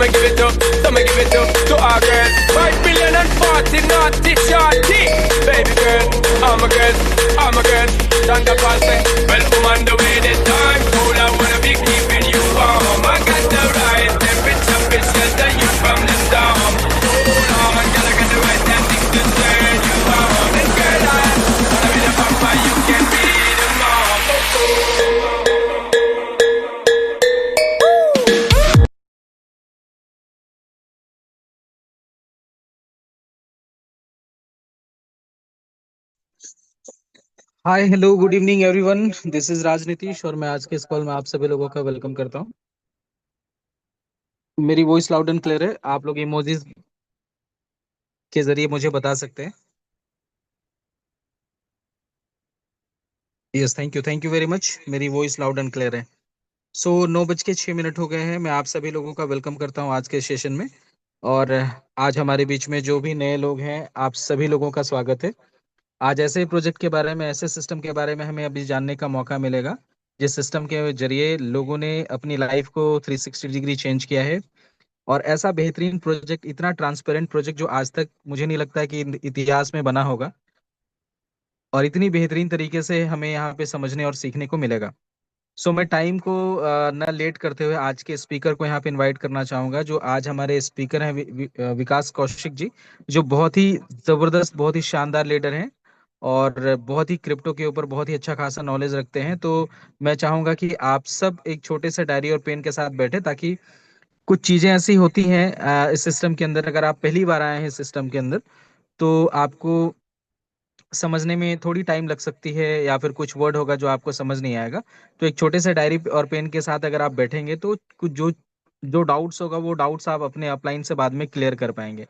me give it to our girls. 5,040,000 naughty shorty. Baby girl, I'm a girl, I'm a girl. Thunder pass me. Well, I'm on the way this time. Cool, I wanna be keeping you warm. I got the right temperature to shelter you from the storm. Hold on, girl, I got the right tactics to turn you on. And girl, I wanna be the papa, you can be the mom. Hi hello good evening everyone, this is Rajnitish और मैं आज के इस call में आप सभी लोगों का वेलकम करता हूं। मेरी वॉइस लाउड एंड क्लियर है? आप लोग इमोजीज के जरिए मुझे बता सकते हैं। Yes, thank you very much. मेरी वॉइस लाउड एंड क्लियर है। सो 9:06 हो गए हैं। मैं आप सभी लोगों का वेलकम करता हूं आज के सेशन में। और आज हमारे बीच में जो भी नए लोग हैं, आप सभी लोगों का स्वागत है। आज ऐसे प्रोजेक्ट के बारे में, ऐसे सिस्टम के बारे में हमें अभी जानने का मौका मिलेगा जिस सिस्टम के जरिए लोगों ने अपनी लाइफ को 360 डिग्री चेंज किया है। और ऐसा बेहतरीन प्रोजेक्ट, इतना ट्रांसपेरेंट प्रोजेक्ट जो आज तक मुझे नहीं लगता है कि इतिहास में बना होगा, और इतनी बेहतरीन तरीके से हमें यहाँ पे समझने और सीखने को मिलेगा। सो मैं टाइम को न लेट करते हुए आज के स्पीकर को यहाँ पे इनवाइट करना चाहूंगा। जो आज हमारे स्पीकर हैं विकास कौशिक जी, जो बहुत ही जबरदस्त, बहुत ही शानदार लीडर हैं और बहुत ही क्रिप्टो के ऊपर बहुत ही अच्छा खासा नॉलेज रखते हैं। तो मैं चाहूंगा कि आप सब एक छोटे से डायरी और पेन के साथ बैठे, ताकि कुछ चीजें ऐसी होती हैं इस सिस्टम के अंदर, अगर आप पहली बार आए हैं इस सिस्टम के अंदर, तो आपको समझने में थोड़ी टाइम लग सकती है, या फिर कुछ वर्ड होगा जो आपको समझ नहीं आएगा। तो एक छोटे से डायरी और पेन के साथ अगर आप बैठेंगे तो कुछ जो जो डाउट्स होगा, वो डाउट्स आप अपने अपलाइन से बाद में क्लियर कर पाएंगे।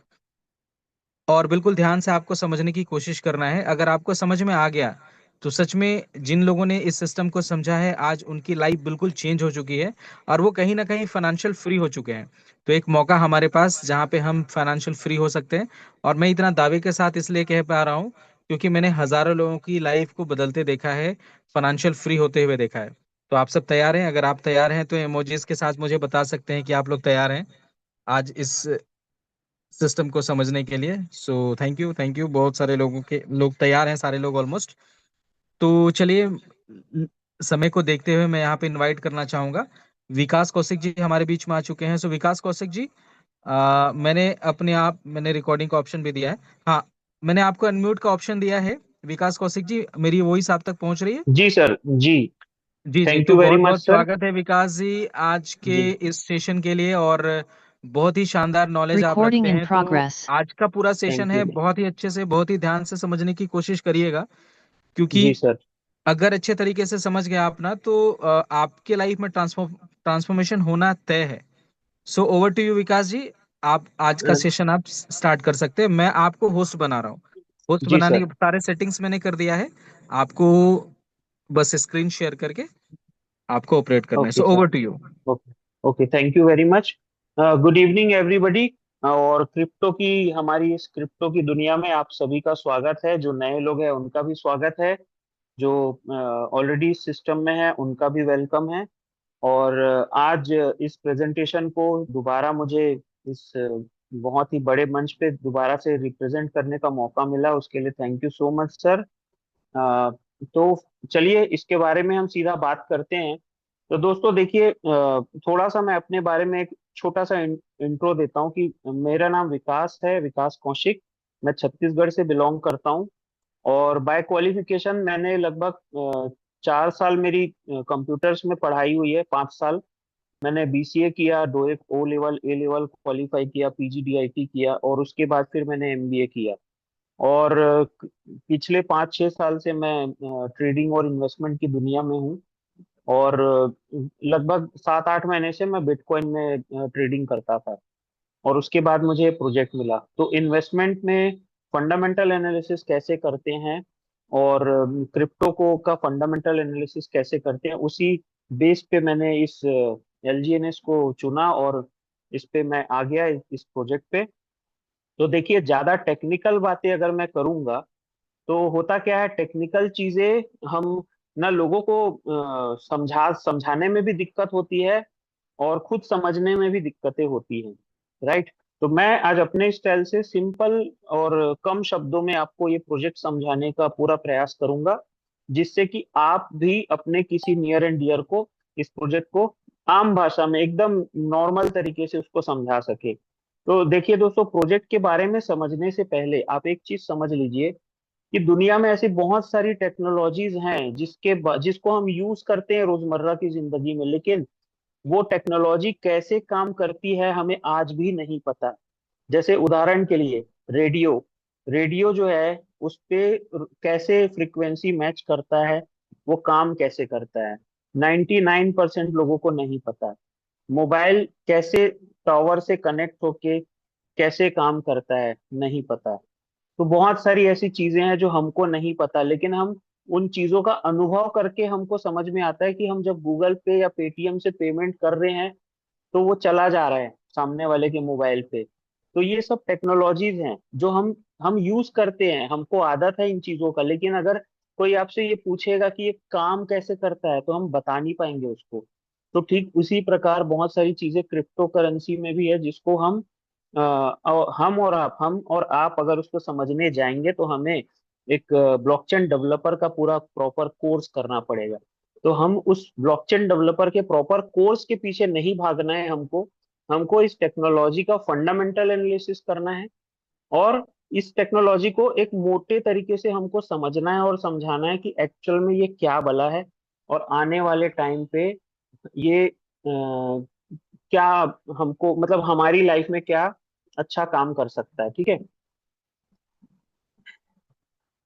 और बिल्कुल ध्यान से आपको समझने की कोशिश करना है। अगर आपको समझ में आ गया तो सच में जिन लोगों ने इस सिस्टम को समझा है, आज उनकी लाइफ बिल्कुल चेंज हो चुकी है और वो कहीं ना कहीं फाइनेंशियल फ्री हो चुके हैं। तो एक मौका हमारे पास जहाँ पे हम फाइनेंशियल फ्री हो सकते हैं। और मैं इतना दावे के साथ इसलिए कह पा रहा हूँ क्योंकि मैंने हजारों लोगों की लाइफ को बदलते देखा है, फाइनेंशियल फ्री होते हुए देखा है। तो आप सब तैयार हैं? अगर आप तैयार हैं तो इमोजीज के साथ मुझे बता सकते हैं कि आप लोग तैयार हैं आज इस सिस्टम को समझने के लिए। So thank you. बहुत सारे लोग तैयार हैं, सारे लोग ऑलमोस्ट। तो चलिए, समय को देखते हुए मैं यहाँ पे इनवाइट करना चाहूंगा। विकास कौशिक जी हमारे बीच में आ चुके हैं। सो विकास कौशिक जी, मैंने रिकॉर्डिंग का ऑप्शन भी दिया है। हाँ, मैंने आपको अनम्यूट का ऑप्शन दिया है। विकास कौशिक जी, मेरी वॉइस आप तक पहुंच रही है? जी सर। जी। जी जी, थैंक तो यू वेरी बहुत मच बहुत सर। स्वागत है विकास जी आज के जी। इस सेशन के लिए। और बहुत ही शानदार नॉलेज आप Recording रखते in हैं, तो progress. आज का पूरा सेशन थैंक है, यू। बहुत ही अच्छे से, बहुत ही ध्यान से समझने की कोशिश करिएगा। क्योंकि जी सर। अगर अच्छे तरीके से समझ गए आप ना, तो आपके लाइफ में ट्रांसफॉर्मेशन होना तय है। सो ओवर टू यू विकास जी। आप आज का अ, सेशन आप स्टार्ट कर सकते हैं। मैं आपको होस्ट बना रहा हूँ। होस्ट जी बनाने सर। के सारे सेटिंग्स मैंने कर दिया है। आपको बस स्क्रीन शेयर करके आपको ऑपरेट करना है। Okay so sir. Over to you. Okay. Okay, thank you very much. Good evening everybody. और क्रिप्टो की दुनिया में आप सभी का स्वागत है। जो नए लोग हैं उनका भी स्वागत है। जो ऑलरेडी सिस्टम में है उनका भी वेलकम है। और आज इस प्रेजेंटेशन को दोबारा मुझे इस बहुत ही बड़े मंच पे दोबारा से रिप्रेजेंट करने का मौका मिला, उसके लिए thank you so much sir. तो चलिए इसके बारे में हम सीधा बात करते हैं। तो दोस्तों देखिए, थोड़ा सा मैं अपने बारे में एक छोटा सा इंट्रो देता हूँ कि मेरा नाम विकास है, विकास कौशिक। मैं छत्तीसगढ़ से बिलोंग करता हूँ। और बाय क्वालिफिकेशन मैंने लगभग 4 साल मेरी कंप्यूटर्स में पढ़ाई हुई है, 5 साल। मैंने बीसीए किया, दो एक O level A level qualify किया, पीजीडीआईटी किया और उसके बाद फिर मैंने एमबीए किया। और पिछले 5-6 साल से मैं ट्रेडिंग और इन्वेस्टमेंट की दुनिया में हूँ। और लगभग 7-8 महीने से मैं बिटकॉइन में ट्रेडिंग करता था। और उसके बाद मुझे प्रोजेक्ट मिला। तो इन्वेस्टमेंट में फंडामेंटल एनालिसिस कैसे करते हैं और क्रिप्टो को का फंडामेंटल एनालिसिस कैसे करते हैं, उसी बेस पे मैंने इस एलजीएनएस को चुना और इस पे मैं आ गया इस प्रोजेक्ट पे। तो देखिए, ज्यादा टेक्निकल बातें अगर मैं करूंगा तो होता क्या है, टेक्निकल चीजें हम ना लोगों को समझाने में भी दिक्कत होती है। और खुद समझने में भी दिक्कतें होती हैं, राइट। तो मैं आज अपने स्टाइल से सिंपल और कम शब्दों में आपको ये प्रोजेक्ट समझाने का पूरा प्रयास करूंगा, जिससे कि आप भी अपने किसी नियर एंड डियर को इस प्रोजेक्ट को आम भाषा में एकदम नॉर्मल तरीके से उसको समझा सके। तो देखिए दोस्तों, प्रोजेक्ट के बारे में समझने से पहले आप एक चीज समझ लीजिए कि दुनिया में ऐसी बहुत सारी टेक्नोलॉजीज हैं जिसको हम यूज करते हैं रोजमर्रा की जिंदगी में, लेकिन वो टेक्नोलॉजी कैसे काम करती है हमें आज भी नहीं पता। जैसे उदाहरण के लिए रेडियो। रेडियो जो है उस पे कैसे फ्रीक्वेंसी मैच करता है, वो काम कैसे करता है, 99% लोगों को नहीं पता। मोबाइल कैसे टावर से कनेक्ट होके कैसे काम करता है, नहीं पता। तो बहुत सारी ऐसी चीजें हैं जो हमको नहीं पता, लेकिन हम उन चीजों का अनुभव करके हमको समझ में आता है कि हम जब गूगल पे या पेटीएम से पेमेंट कर रहे हैं तो वो चला जा रहा है सामने वाले के मोबाइल पे। तो ये सब टेक्नोलॉजीज हैं जो हम यूज करते हैं, हमको आदत है इन चीजों का, लेकिन अगर कोई आपसे ये पूछेगा कि ये काम कैसे करता है तो हम बता नहीं पाएंगे उसको। तो ठीक उसी प्रकार बहुत सारी चीजें क्रिप्टो करेंसी में भी है, जिसको हम और आप अगर उसको समझने जाएंगे तो हमें एक ब्लॉकचेन डेवलपर का पूरा प्रॉपर कोर्स करना पड़ेगा। तो हम उस ब्लॉकचेन डेवलपर के प्रॉपर कोर्स के पीछे नहीं भागना है हमको। हमको इस टेक्नोलॉजी का फंडामेंटल एनालिसिस करना है, और इस टेक्नोलॉजी को एक मोटे तरीके से हमको समझना है और समझाना है कि एक्चुअल में ये क्या भला है, और आने वाले टाइम पे ये क्या हमको मतलब हमारी लाइफ में क्या अच्छा काम कर सकता है। ठीक है,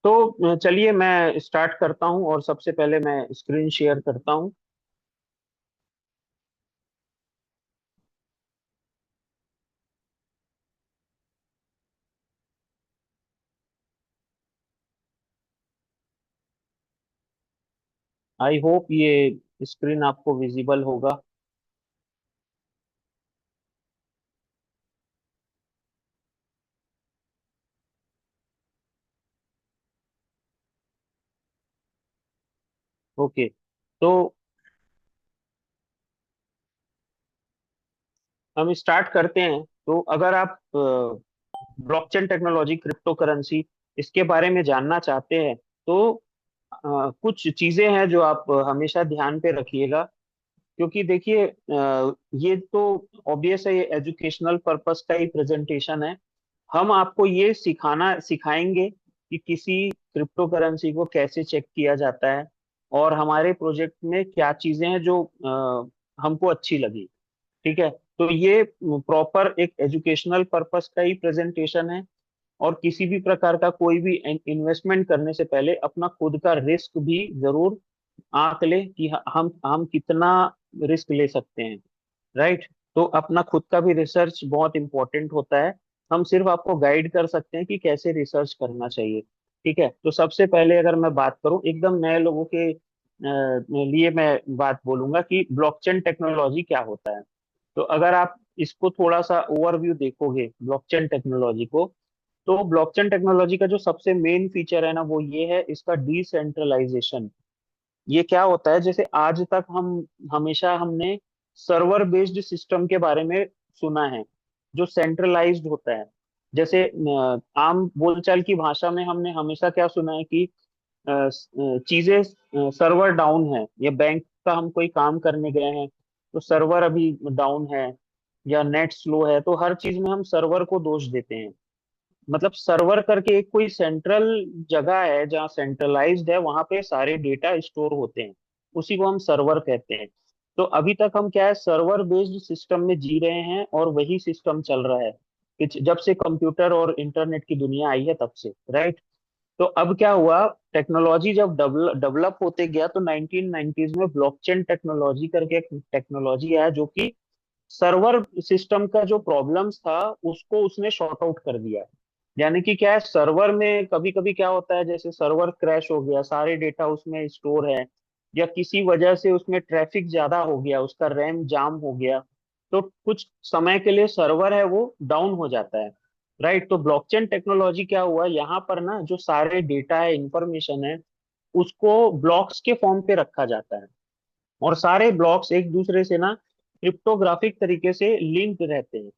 तो चलिए मैं स्टार्ट करता हूँ, और सबसे पहले मैं स्क्रीन शेयर करता हूँ। आई होप ये स्क्रीन आपको विजिबल होगा। ओके, तो हम स्टार्ट करते हैं। तो अगर आप ब्लॉकचेन टेक्नोलॉजी, क्रिप्टो करेंसी, इसके बारे में जानना चाहते हैं तो कुछ चीजें हैं जो आप हमेशा ध्यान पे रखिएगा। क्योंकि देखिए ये तो ऑब्वियस है, ये एजुकेशनल पर्पस का ही प्रेजेंटेशन है। हम आपको ये सिखाएंगे कि किसी क्रिप्टो करेंसी को कैसे चेक किया जाता है, और हमारे प्रोजेक्ट में क्या चीजें हैं जो हमको अच्छी लगी। ठीक है, तो ये प्रॉपर एक एजुकेशनल पर्पस का ही प्रेजेंटेशन है। और किसी भी प्रकार का कोई भी इन्वेस्टमेंट करने से पहले अपना खुद का रिस्क भी जरूर आंक ले कि हम कितना रिस्क ले सकते हैं, राइट। तो अपना खुद का भी रिसर्च बहुत इंपॉर्टेंट होता है। हम सिर्फ आपको गाइड कर सकते हैं कि कैसे रिसर्च करना चाहिए। ठीक है, तो सबसे पहले अगर मैं बात करूं एकदम नए लोगों के लिए मैं बात बोलूंगा कि ब्लॉकचेन टेक्नोलॉजी क्या होता है। तो अगर आप इसको थोड़ा सा ओवरव्यू देखोगे ब्लॉकचेन टेक्नोलॉजी को, तो ब्लॉकचेन टेक्नोलॉजी का जो सबसे मेन फीचर है ना, वो ये है इसका डिसेंट्रलाइजेशन। ये क्या होता है, जैसे आज तक हमेशा हमने सर्वर बेस्ड सिस्टम के बारे में सुना है जो सेंट्रलाइज्ड होता है। जैसे आम बोलचाल की भाषा में हमने हमेशा क्या सुना है कि चीजें सर्वर डाउन है, या बैंक का हम कोई काम करने गए हैं तो सर्वर अभी डाउन है, या नेट स्लो है, तो हर चीज में हम सर्वर को दोष देते हैं। मतलब सर्वर करके एक कोई सेंट्रल जगह है जहाँ सेंट्रलाइज्ड है, वहां पे सारे डेटा स्टोर होते हैं, उसी को हम सर्वर कहते हैं। तो अभी तक हम क्या है, सर्वर बेस्ड सिस्टम में जी रहे हैं, और वही सिस्टम चल रहा है जब से कंप्यूटर और इंटरनेट की दुनिया आई है तब से, राइट। तो अब क्या हुआ, टेक्नोलॉजी जब डेवलप होते गया तो 1990s में ब्लॉकचेन टेक्नोलॉजी करके एक टेक्नोलॉजी आया, जो कि सर्वर सिस्टम का जो प्रॉब्लम्स था उसको उसने शॉर्ट आउट कर दिया। यानी कि क्या है, सर्वर में कभी कभी क्या होता है, जैसे सर्वर क्रैश हो गया, सारे डेटा उसमें स्टोर है, या किसी वजह से उसमें ट्रैफिक ज्यादा हो गया, उसका रैम जाम हो गया, तो कुछ समय के लिए सर्वर है वो डाउन हो जाता है, राइट। तो ब्लॉकचेन टेक्नोलॉजी क्या हुआ यहाँ पर ना, जो सारे डेटा है, इंफॉर्मेशन है, उसको ब्लॉक्स के फॉर्म पे रखा जाता है, और सारे ब्लॉक्स एक दूसरे से ना क्रिप्टोग्राफिक तरीके से लिंक रहते हैं।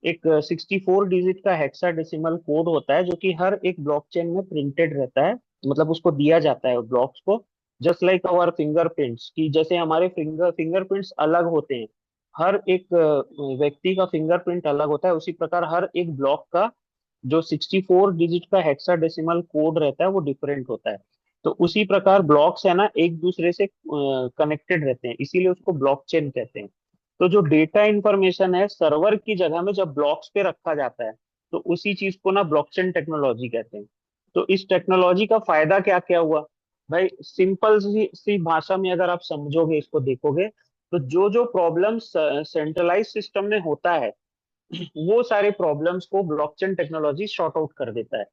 एक 64 डिजिट का हेक्साडेसिमल कोड होता है जो कि हर एक ब्लॉकचेन में प्रिंटेड रहता है, मतलब उसको दिया जाता है ब्लॉक्स को। जस्ट लाइक आवर फिंगरप्रिंट्स, की जैसे हमारे फिंगरप्रिंट्स अलग होते हैं, हर एक व्यक्ति का फिंगरप्रिंट अलग होता है, उसी प्रकार हर एक ब्लॉक का जो 64 डिजिट का हेक्साडेसिमल कोड रहता है वो डिफरेंट होता है। तो उसी प्रकार ब्लॉक्स है ना एक दूसरे से कनेक्टेड रहते हैं, इसीलिए उसको ब्लॉकचेन कहते हैं। तो जो डेटा इंफॉर्मेशन है सर्वर की जगह में जब ब्लॉक्स पे रखा जाता है, तो उसी चीज को ना ब्लॉकचेन टेक्नोलॉजी कहते हैं। तो इस टेक्नोलॉजी का फायदा क्या क्या हुआ भाई, सिंपल सी भाषा में अगर आप समझोगे, इसको देखोगे, तो जो जो प्रॉब्लम सेंट्रलाइज सिस्टम में होता है वो सारे प्रॉब्लम्स को ब्लॉकचेन टेक्नोलॉजी सॉर्ट आउट कर देता है।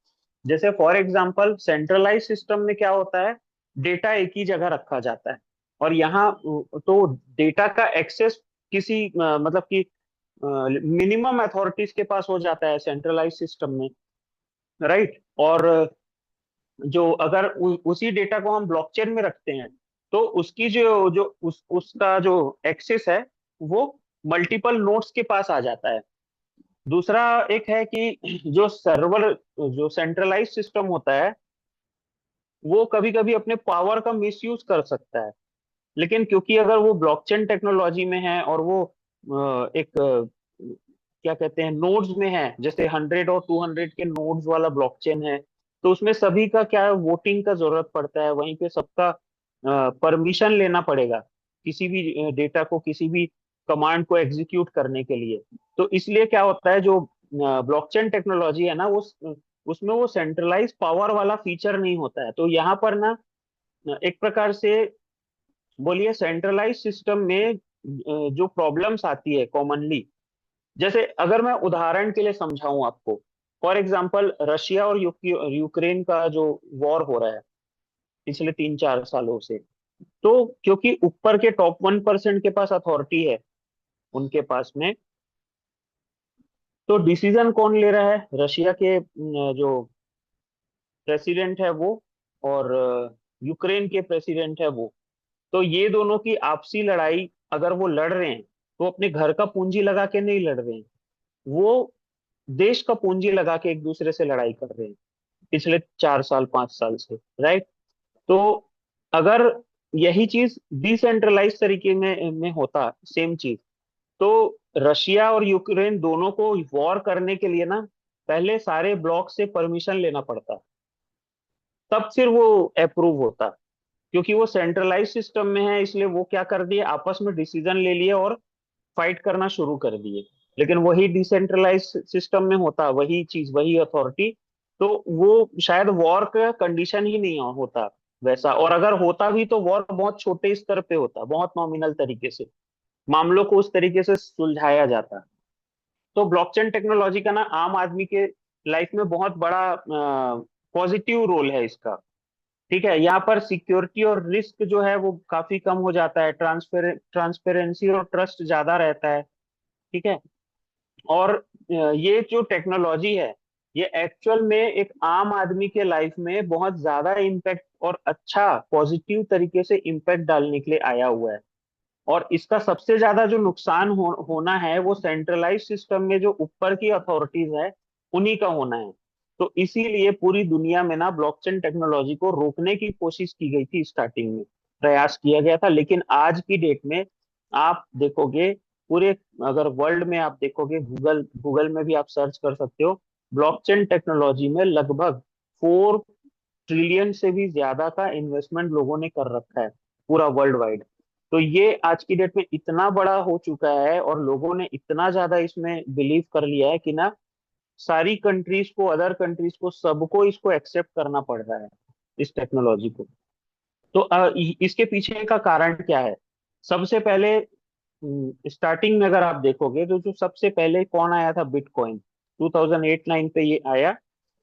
जैसे फॉर एग्जांपल सेंट्रलाइज सिस्टम में क्या होता है, डेटा एक ही जगह रखा जाता है, और यहाँ तो डेटा का एक्सेस किसी मतलब कि मिनिमम अथॉरिटीज के पास हो जाता है सेंट्रलाइज सिस्टम में, राइट। और जो अगर उसी डेटा को हम ब्लॉकचेन में रखते हैं, तो उसकी जो जो उसका जो एक्सेस है वो मल्टीपल नोड्स के पास आ जाता है। दूसरा एक है कि जो सर्वर, जो सेंट्रलाइज सिस्टम होता है, वो कभी कभी अपने पावर का मिसयूज कर सकता है। लेकिन क्योंकि अगर वो ब्लॉकचेन टेक्नोलॉजी में है और वो एक क्या कहते हैं नोड्स में है, जैसे 100 और 200 के नोड्स वाला ब्लॉकचेन है, तो उसमें सभी का क्या वोटिंग का जरूरत पड़ता है, वहीं पे सबका परमिशन लेना पड़ेगा किसी भी डेटा को, किसी भी कमांड को एग्जीक्यूट करने के लिए। तो इसलिए क्या होता है, जो ब्लॉकचेन टेक्नोलॉजी है ना वो उसमें वो सेंट्रलाइज पावर वाला फीचर नहीं होता है। तो यहाँ पर ना एक प्रकार से बोलिए सेंट्रलाइज सिस्टम में जो प्रॉब्लम्स आती है कॉमनली, जैसे अगर मैं उदाहरण के लिए समझाऊं आपको, फॉर एग्जांपल रशिया और यूक्रेन का जो वॉर हो रहा है पिछले 3-4 सालों से, तो क्योंकि ऊपर के टॉप 1% के पास अथॉरिटी है उनके पास में, तो डिसीजन कौन ले रहा है, रशिया के जो प्रेसिडेंट है वो, और यूक्रेन के प्रेसिडेंट है वो। तो ये दोनों की आपसी लड़ाई अगर वो लड़ रहे हैं, तो अपने घर का पूंजी लगा के नहीं लड़ रहे हैं, वो देश का पूंजी लगा के एक दूसरे से लड़ाई कर रहे हैं पिछले 4 साल 5 साल से, राइट। तो अगर यही चीज डिसेंट्रलाइज तरीके में होता सेम चीज, तो रशिया और यूक्रेन दोनों को वॉर करने के लिए ना पहले सारे ब्लॉक से परमिशन लेना पड़ता, तब फिर वो अप्रूव होता। क्योंकि वो सेंट्रलाइज सिस्टम में है, इसलिए वो क्या कर दिए, आपस में डिसीजन ले लिए और फाइट करना शुरू कर दिए। लेकिन वही डिसेंट्रलाइज सिस्टम में होता वही चीज, वही अथॉरिटी, तो वो शायद वॉर का कंडीशन ही नहीं होता वैसा, और अगर होता भी तो वॉर बहुत छोटे स्तर पे होता, बहुत नॉमिनल तरीके से मामलों को उस तरीके से सुलझाया जाता। तो ब्लॉकचेन टेक्नोलॉजी का ना आम आदमी के लाइफ में बहुत बड़ा पॉजिटिव रोल है इसका। ठीक है, यहाँ पर सिक्योरिटी और रिस्क जो है वो काफी कम हो जाता है, ट्रांसपेरेंसी और ट्रस्ट ज्यादा रहता है। ठीक है, और ये जो टेक्नोलॉजी है ये एक्चुअल में एक आम आदमी के लाइफ में बहुत ज्यादा इम्पैक्ट और अच्छा पॉजिटिव तरीके से इम्पैक्ट डालने के लिए आया हुआ है। और इसका सबसे ज्यादा जो नुकसान होना है वो सेंट्रलाइज सिस्टम में जो ऊपर की अथॉरिटीज है उन्हीं का होना है। तो इसीलिए पूरी दुनिया में ना ब्लॉकचेन टेक्नोलॉजी को रोकने की कोशिश की गई थी, स्टार्टिंग में प्रयास किया गया था। लेकिन आज की डेट में आप देखोगे पूरे, अगर वर्ल्ड में आप देखोगे, गूगल गूगल में भी आप सर्च कर सकते हो, ब्लॉकचेन टेक्नोलॉजी में लगभग 4 ट्रिलियन से भी ज्यादा का इन्वेस्टमेंट लोगों ने कर रखा है पूरा वर्ल्ड वाइड। तो ये आज की डेट में इतना बड़ा हो चुका है और लोगों ने इतना ज्यादा इसमें बिलीव कर लिया है कि ना सारी कंट्रीज को, अदर कंट्रीज को, सबको इसको एक्सेप्ट करना पड़ रहा है इस टेक्नोलॉजी को। तो इसके पीछे का कारण क्या है, सबसे पहले स्टार्टिंग में अगर आप देखोगे तो जो सबसे पहले कौन आया था, बिटकॉइन 2008-9 पे ये आया।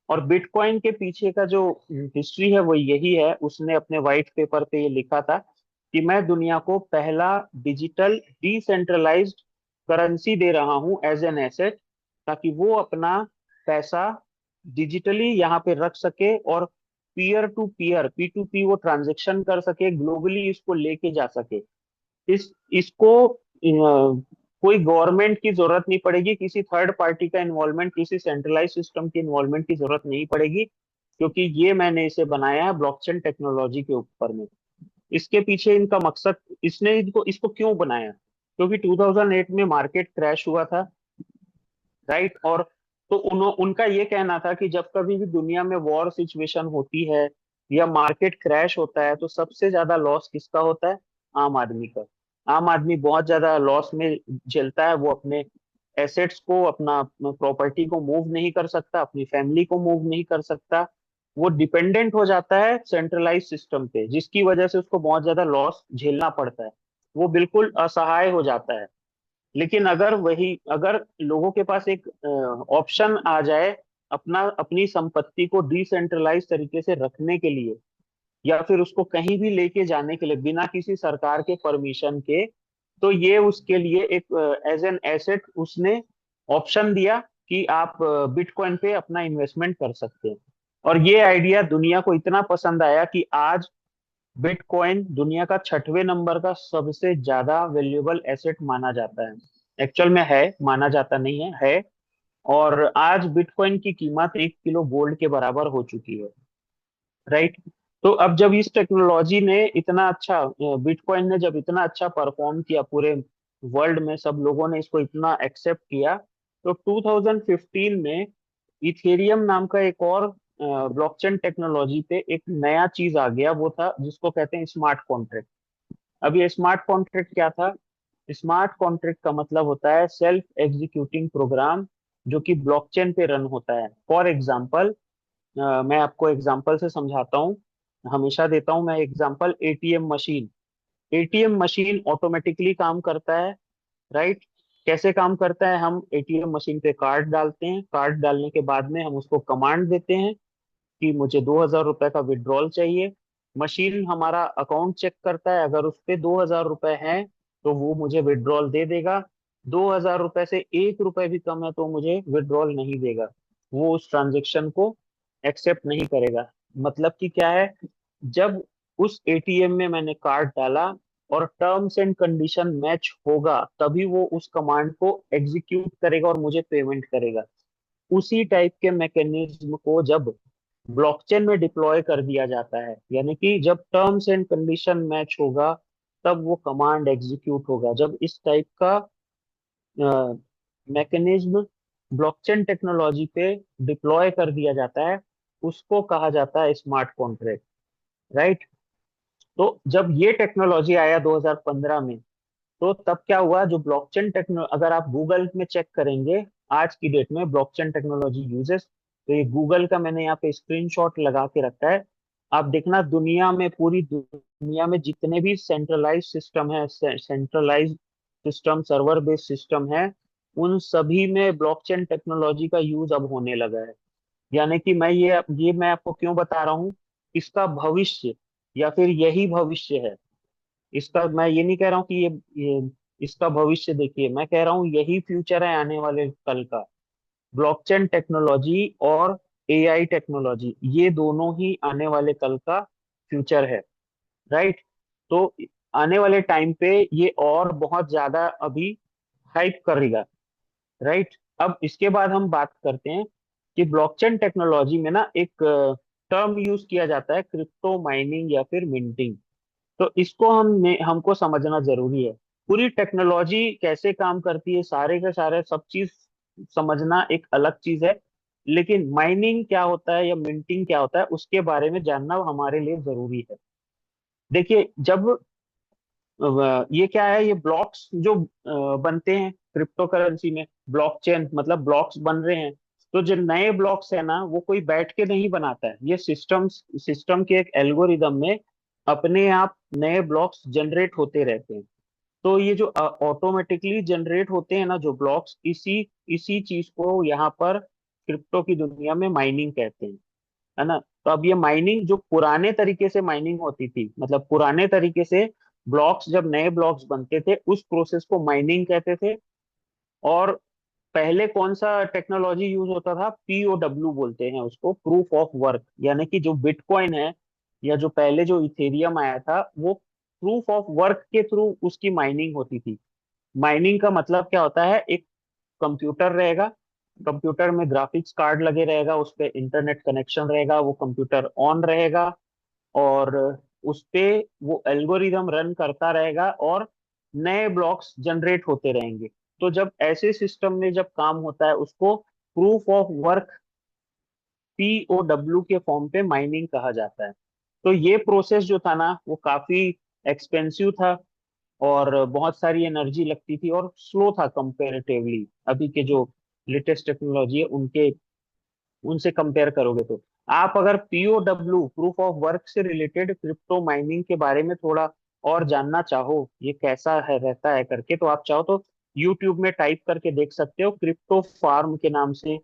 और बिटकॉइन के पीछे का जो हिस्ट्री है वो यही है, उसने अपने व्हाइट पेपर पे ये लिखा था कि मैं दुनिया को पहला डिजिटल डिसेंट्रलाइज्ड करेंसी दे रहा हूं एज एन एसेट, ताकि वो अपना पैसा डिजिटली यहाँ पे रख सके और पीयर टू पीयर, P2P वो ट्रांजेक्शन कर सके, ग्लोबली इसको लेके जा सके। इसको कोई गवर्नमेंट की जरूरत नहीं पड़ेगी, किसी थर्ड पार्टी का इन्वॉल्वमेंट, किसी सेंट्रलाइज सिस्टम की इन्वॉल्वमेंट की जरूरत नहीं पड़ेगी, क्योंकि ये मैंने इसे बनाया है ब्लॉकचेन टेक्नोलॉजी के ऊपर में। इसके पीछे इनका मकसद, इसने इसको इसको क्यों बनाया, क्योंकि 2008 में मार्केट क्रैश हुआ था, राइट। और तो उनका ये कहना था कि जब कभी भी दुनिया में वॉर सिचुएशन होती है या मार्केट क्रैश होता है, तो सबसे ज्यादा लॉस किसका होता है? आम आदमी का। आम आदमी बहुत ज्यादा लॉस में झेलता है। वो अपने एसेट्स को, अपना प्रॉपर्टी को मूव नहीं कर सकता, अपनी फैमिली को मूव नहीं कर सकता। वो डिपेंडेंट हो जाता है सेंट्रलाइज सिस्टम पे, जिसकी वजह से उसको बहुत ज्यादा लॉस झेलना पड़ता है। वो बिल्कुल असहाय हो जाता है। लेकिन अगर लोगों के पास एक ऑप्शन आ जाए अपनी संपत्ति को डिसेंट्रलाइज तरीके से रखने के लिए, या फिर उसको कहीं भी लेके जाने के लिए बिना किसी सरकार के परमिशन के, तो ये उसके लिए एक एज एन एसेट उसने ऑप्शन दिया कि आप बिटकॉइन पे अपना इन्वेस्टमेंट कर सकते हैं। और ये आइडिया दुनिया को इतना पसंद आया कि आज बिटकॉइन दुनिया का 6वें नंबर का सबसे ज्यादा वैल्यूएबल एसेट माना जाता है। एक्चुअल में है, माना जाता नहीं है। और आज बिटकॉइन की कीमत 1 किलो गोल्ड के बराबर हो चुकी है, राइट। तो अब जब इस टेक्नोलॉजी ने इतना अच्छा, बिटकॉइन ने जब इतना अच्छा परफॉर्म किया पूरे वर्ल्ड में, सब लोगों ने इसको इतना एक्सेप्ट किया, तो 2015 में इथेरियम नाम का एक और ब्लॉकचेन टेक्नोलॉजी पे एक नया चीज आ गया। वो था जिसको कहते हैं स्मार्ट कॉन्ट्रैक्ट। अब ये स्मार्ट कॉन्ट्रैक्ट क्या था? स्मार्ट कॉन्ट्रैक्ट का मतलब होता है सेल्फ एग्जीक्यूटिंग प्रोग्राम, जो कि ब्लॉकचेन पे रन होता है। फॉर एग्जांपल, मैं आपको एग्जांपल से समझाता हूँ, हमेशा देता हूँ मैं example. ATM machine, ATM machine automatically काम करता है, राइट। कैसे काम करता है? हम एटीएम मशीन पे कार्ड डालते हैं, कार्ड डालने के बाद में हम उसको कमांड देते हैं कि मुझे 2,000 रुपए का विड्रॉल चाहिए। मशीन हमारा अकाउंट चेक करता है, अगर उस पे 2,000 रुपए हैं तो वो मुझे विड्रॉल दे देगा। 2,000 रुपए से 1 रुपए भी कम है तो मुझे विड्रॉल नहीं देगा, वो उस ट्रांजेक्शन को एक्सेप्ट नहीं करेगा। मतलब कि क्या है, जब उस एटीएम में मैंने कार्ड डाला और टर्म्स एंड कंडीशन मैच होगा, तभी वो उस कमांड को एग्जीक्यूट करेगा और मुझे पेमेंट करेगा। उसी टाइप के मैकेनिज्म को जब ब्लॉकचेन में डिप्लॉय कर दिया जाता है, यानी कि जब टर्म्स एंड कंडीशन मैच होगा तब वो कमांड एग्जीक्यूट होगा। जब इस टाइप का मैकेनिज्म ब्लॉकचेन टेक्नोलॉजी पे डिप्लॉय कर दिया जाता है, उसको कहा जाता है स्मार्ट कॉन्ट्रैक्ट, राइट। तो जब ये टेक्नोलॉजी आया 2015 में, तो तब क्या हुआ, जो ब्लॉकचेन टेक्नो, अगर आप गूगल में चेक करेंगे आज की डेट में ब्लॉकचेन टेक्नोलॉजी यूजेस, तो ये गूगल का मैंने यहाँ पे स्क्रीनशॉट लगा के रखा है। आप देखना, दुनिया में, पूरी दुनिया में जितने भी सेंट्रलाइज सिस्टम है, centralize system, server based system है, उन सभी में ब्लॉकचेन टेक्नोलॉजी का यूज अब होने लगा है। यानी कि मैं आपको क्यों बता रहा हूँ, इसका भविष्य, या फिर यही भविष्य है इसका। मैं ये नहीं कह रहा हूँ कि ये इसका भविष्य देखिए, मैं कह रहा हूँ यही फ्यूचर है आने वाले कल का। ब्लॉकचेन टेक्नोलॉजी और एआई टेक्नोलॉजी, ये दोनों ही आने वाले कल का फ्यूचर है, राइट। तो आने वाले टाइम पे ये और बहुत ज्यादा अभी हाइप करेगा, राइट। अब इसके बाद हम बात करते हैं कि ब्लॉकचेन टेक्नोलॉजी में ना एक टर्म यूज किया जाता है, क्रिप्टो माइनिंग या फिर मिंटिंग। तो इसको हमको समझना जरूरी है। पूरी टेक्नोलॉजी कैसे काम करती है, सारे के सारे सब चीज समझना एक अलग चीज है, लेकिन माइनिंग क्या होता है या मिंटिंग क्या होता है उसके बारे में जानना हमारे लिए जरूरी है। देखिए, जब ये क्या है, ये ब्लॉक्स जो बनते हैं क्रिप्टो करेंसी में, ब्लॉकचेन मतलब ब्लॉक्स बन रहे हैं। तो जो नए ब्लॉक्स है ना, वो कोई बैठ के नहीं बनाता है, ये सिस्टम के एक एल्गोरिदम में अपने आप नए ब्लॉक्स जनरेट होते रहते हैं। तो ये जो ऑटोमेटिकली जनरेट होते हैं ना जो ब्लॉक्स, इसी इसी चीज को यहाँ पर क्रिप्टो की दुनिया में माइनिंग कहते हैं, है ना। तो अब ये माइनिंग, जो पुराने तरीके से माइनिंग होती थी, मतलब पुराने तरीके से ब्लॉक्स, जब नए ब्लॉक्स बनते थे उस प्रोसेस को माइनिंग कहते थे। और पहले कौन सा टेक्नोलॉजी यूज होता था? पीओडब्ल्यू बोलते हैं उसको, प्रूफ ऑफ वर्क। यानी कि जो बिटकॉइन है या जो पहले जो इथेरियम आया था, वो प्रूफ ऑफ वर्क के थ्रू उसकी माइनिंग होती थी। माइनिंग का मतलब क्या होता है, एक कंप्यूटर रहेगा, कंप्यूटर में ग्राफिक्स कार्ड लगे रहेगा, उस पे इंटरनेट कनेक्शन रहेगा, वो कंप्यूटर ऑन रहेगा, और उस पे वो एल्गोरिदम रन करता रहेगा और नए ब्लॉक्स जनरेट होते रहेंगे। तो जब ऐसे सिस्टम में जब काम होता है उसको प्रूफ ऑफ वर्क, POW के फॉर्म पे माइनिंग कहा जाता है। तो ये प्रोसेस जो था ना वो काफी एक्सपेंसिव था, और बहुत सारी एनर्जी लगती थी, और स्लो था कंपेरेटिवली अभी के जो लेटेस्ट टेक्नोलॉजी है उनके, उनसे कंपेयर करोगे तो। आप अगर POW, प्रूफ ऑफ वर्क से रिलेटेड क्रिप्टो माइनिंग के बारे में थोड़ा और जानना चाहो, ये कैसा है रहता है करके, तो आप चाहो तो यूट्यूब में टाइप करके देख सकते हो, क्रिप्टो फार्म के नाम से।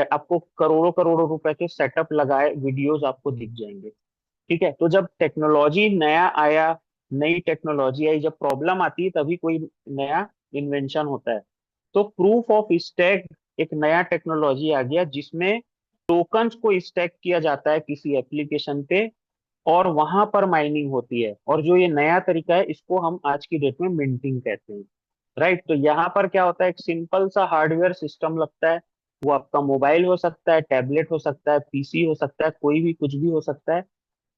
आपको करोड़ों करोड़ों रुपए के सेटअप लगाए वीडियोस आपको दिख जाएंगे। ठीक है, तो जब टेक्नोलॉजी नया आया, नई टेक्नोलॉजी आई, जब प्रॉब्लम आती है तभी कोई नया इन्वेंशन होता है। तो प्रूफ ऑफ स्टैक एक नया टेक्नोलॉजी आ गया जिसमें टोकन्स को स्टैक किया जाता है किसी एप्लीकेशन पे, और वहां पर माइनिंग होती है। और जो ये नया तरीका है इसको हम आज की डेट में मिंटिंग कहते हैं। राइट, तो यहाँ पर क्या होता है, एक सिंपल सा हार्डवेयर सिस्टम लगता है। वो आपका मोबाइल हो सकता है, टैबलेट हो सकता है, PC हो सकता है, कोई भी कुछ भी हो सकता है।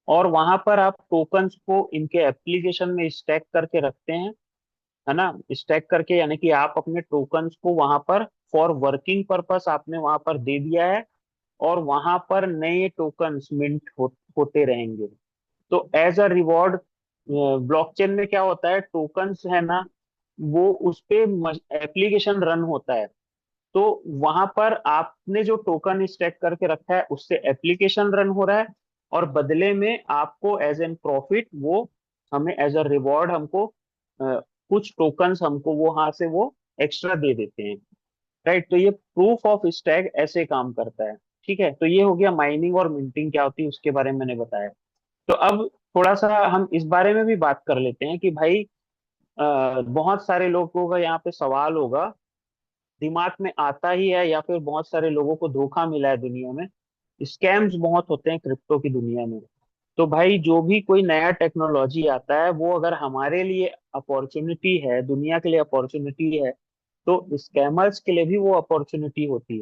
और वहां पर आप टोकन्स को इनके एप्लीकेशन में स्टैक करके रखते हैं, है ना। स्टैक करके यानी कि आप अपने टोकन्स को वहां पर फॉर वर्किंग पर्पस आपने वहां पर दे दिया है, और वहां पर नए टोकन्स मिंट होते रहेंगे। तो एज अ रिवॉर्ड, ब्लॉकचेन में क्या होता है, टोकन्स है ना, वो उस पे एप्लीकेशन रन होता है। तो वहां पर आपने जो टोकन स्टैक करके रखा है उससे एप्लीकेशन रन हो रहा है, और बदले में आपको एज एन प्रॉफिट वो, हमें एज अ रिवॉर्ड हमको कुछ टोकन्स हमको वो वहां से वो एक्स्ट्रा दे देते हैं। राइट, तो ये प्रूफ ऑफ स्टैक ऐसे काम करता है। ठीक है, तो ये हो गया माइनिंग और मिंटिंग क्या होती है उसके बारे में मैंने बताया। तो अब थोड़ा सा हम इस बारे में भी बात कर लेते हैं कि भाई, बहुत सारे लोगों का यहाँ पे सवाल होगा, दिमाग में आता ही है, या फिर बहुत सारे लोगों को धोखा मिला है दुनिया में, स्कैम्स बहुत होते हैं क्रिप्टो की दुनिया में। तो भाई जो भी कोई नया टेक्नोलॉजी आता है वो अगर हमारे लिए अपॉर्चुनिटी है, दुनिया के लिए अपॉर्चुनिटी है, तो स्कैमर्स के लिए भी वो अपॉर्चुनिटी होती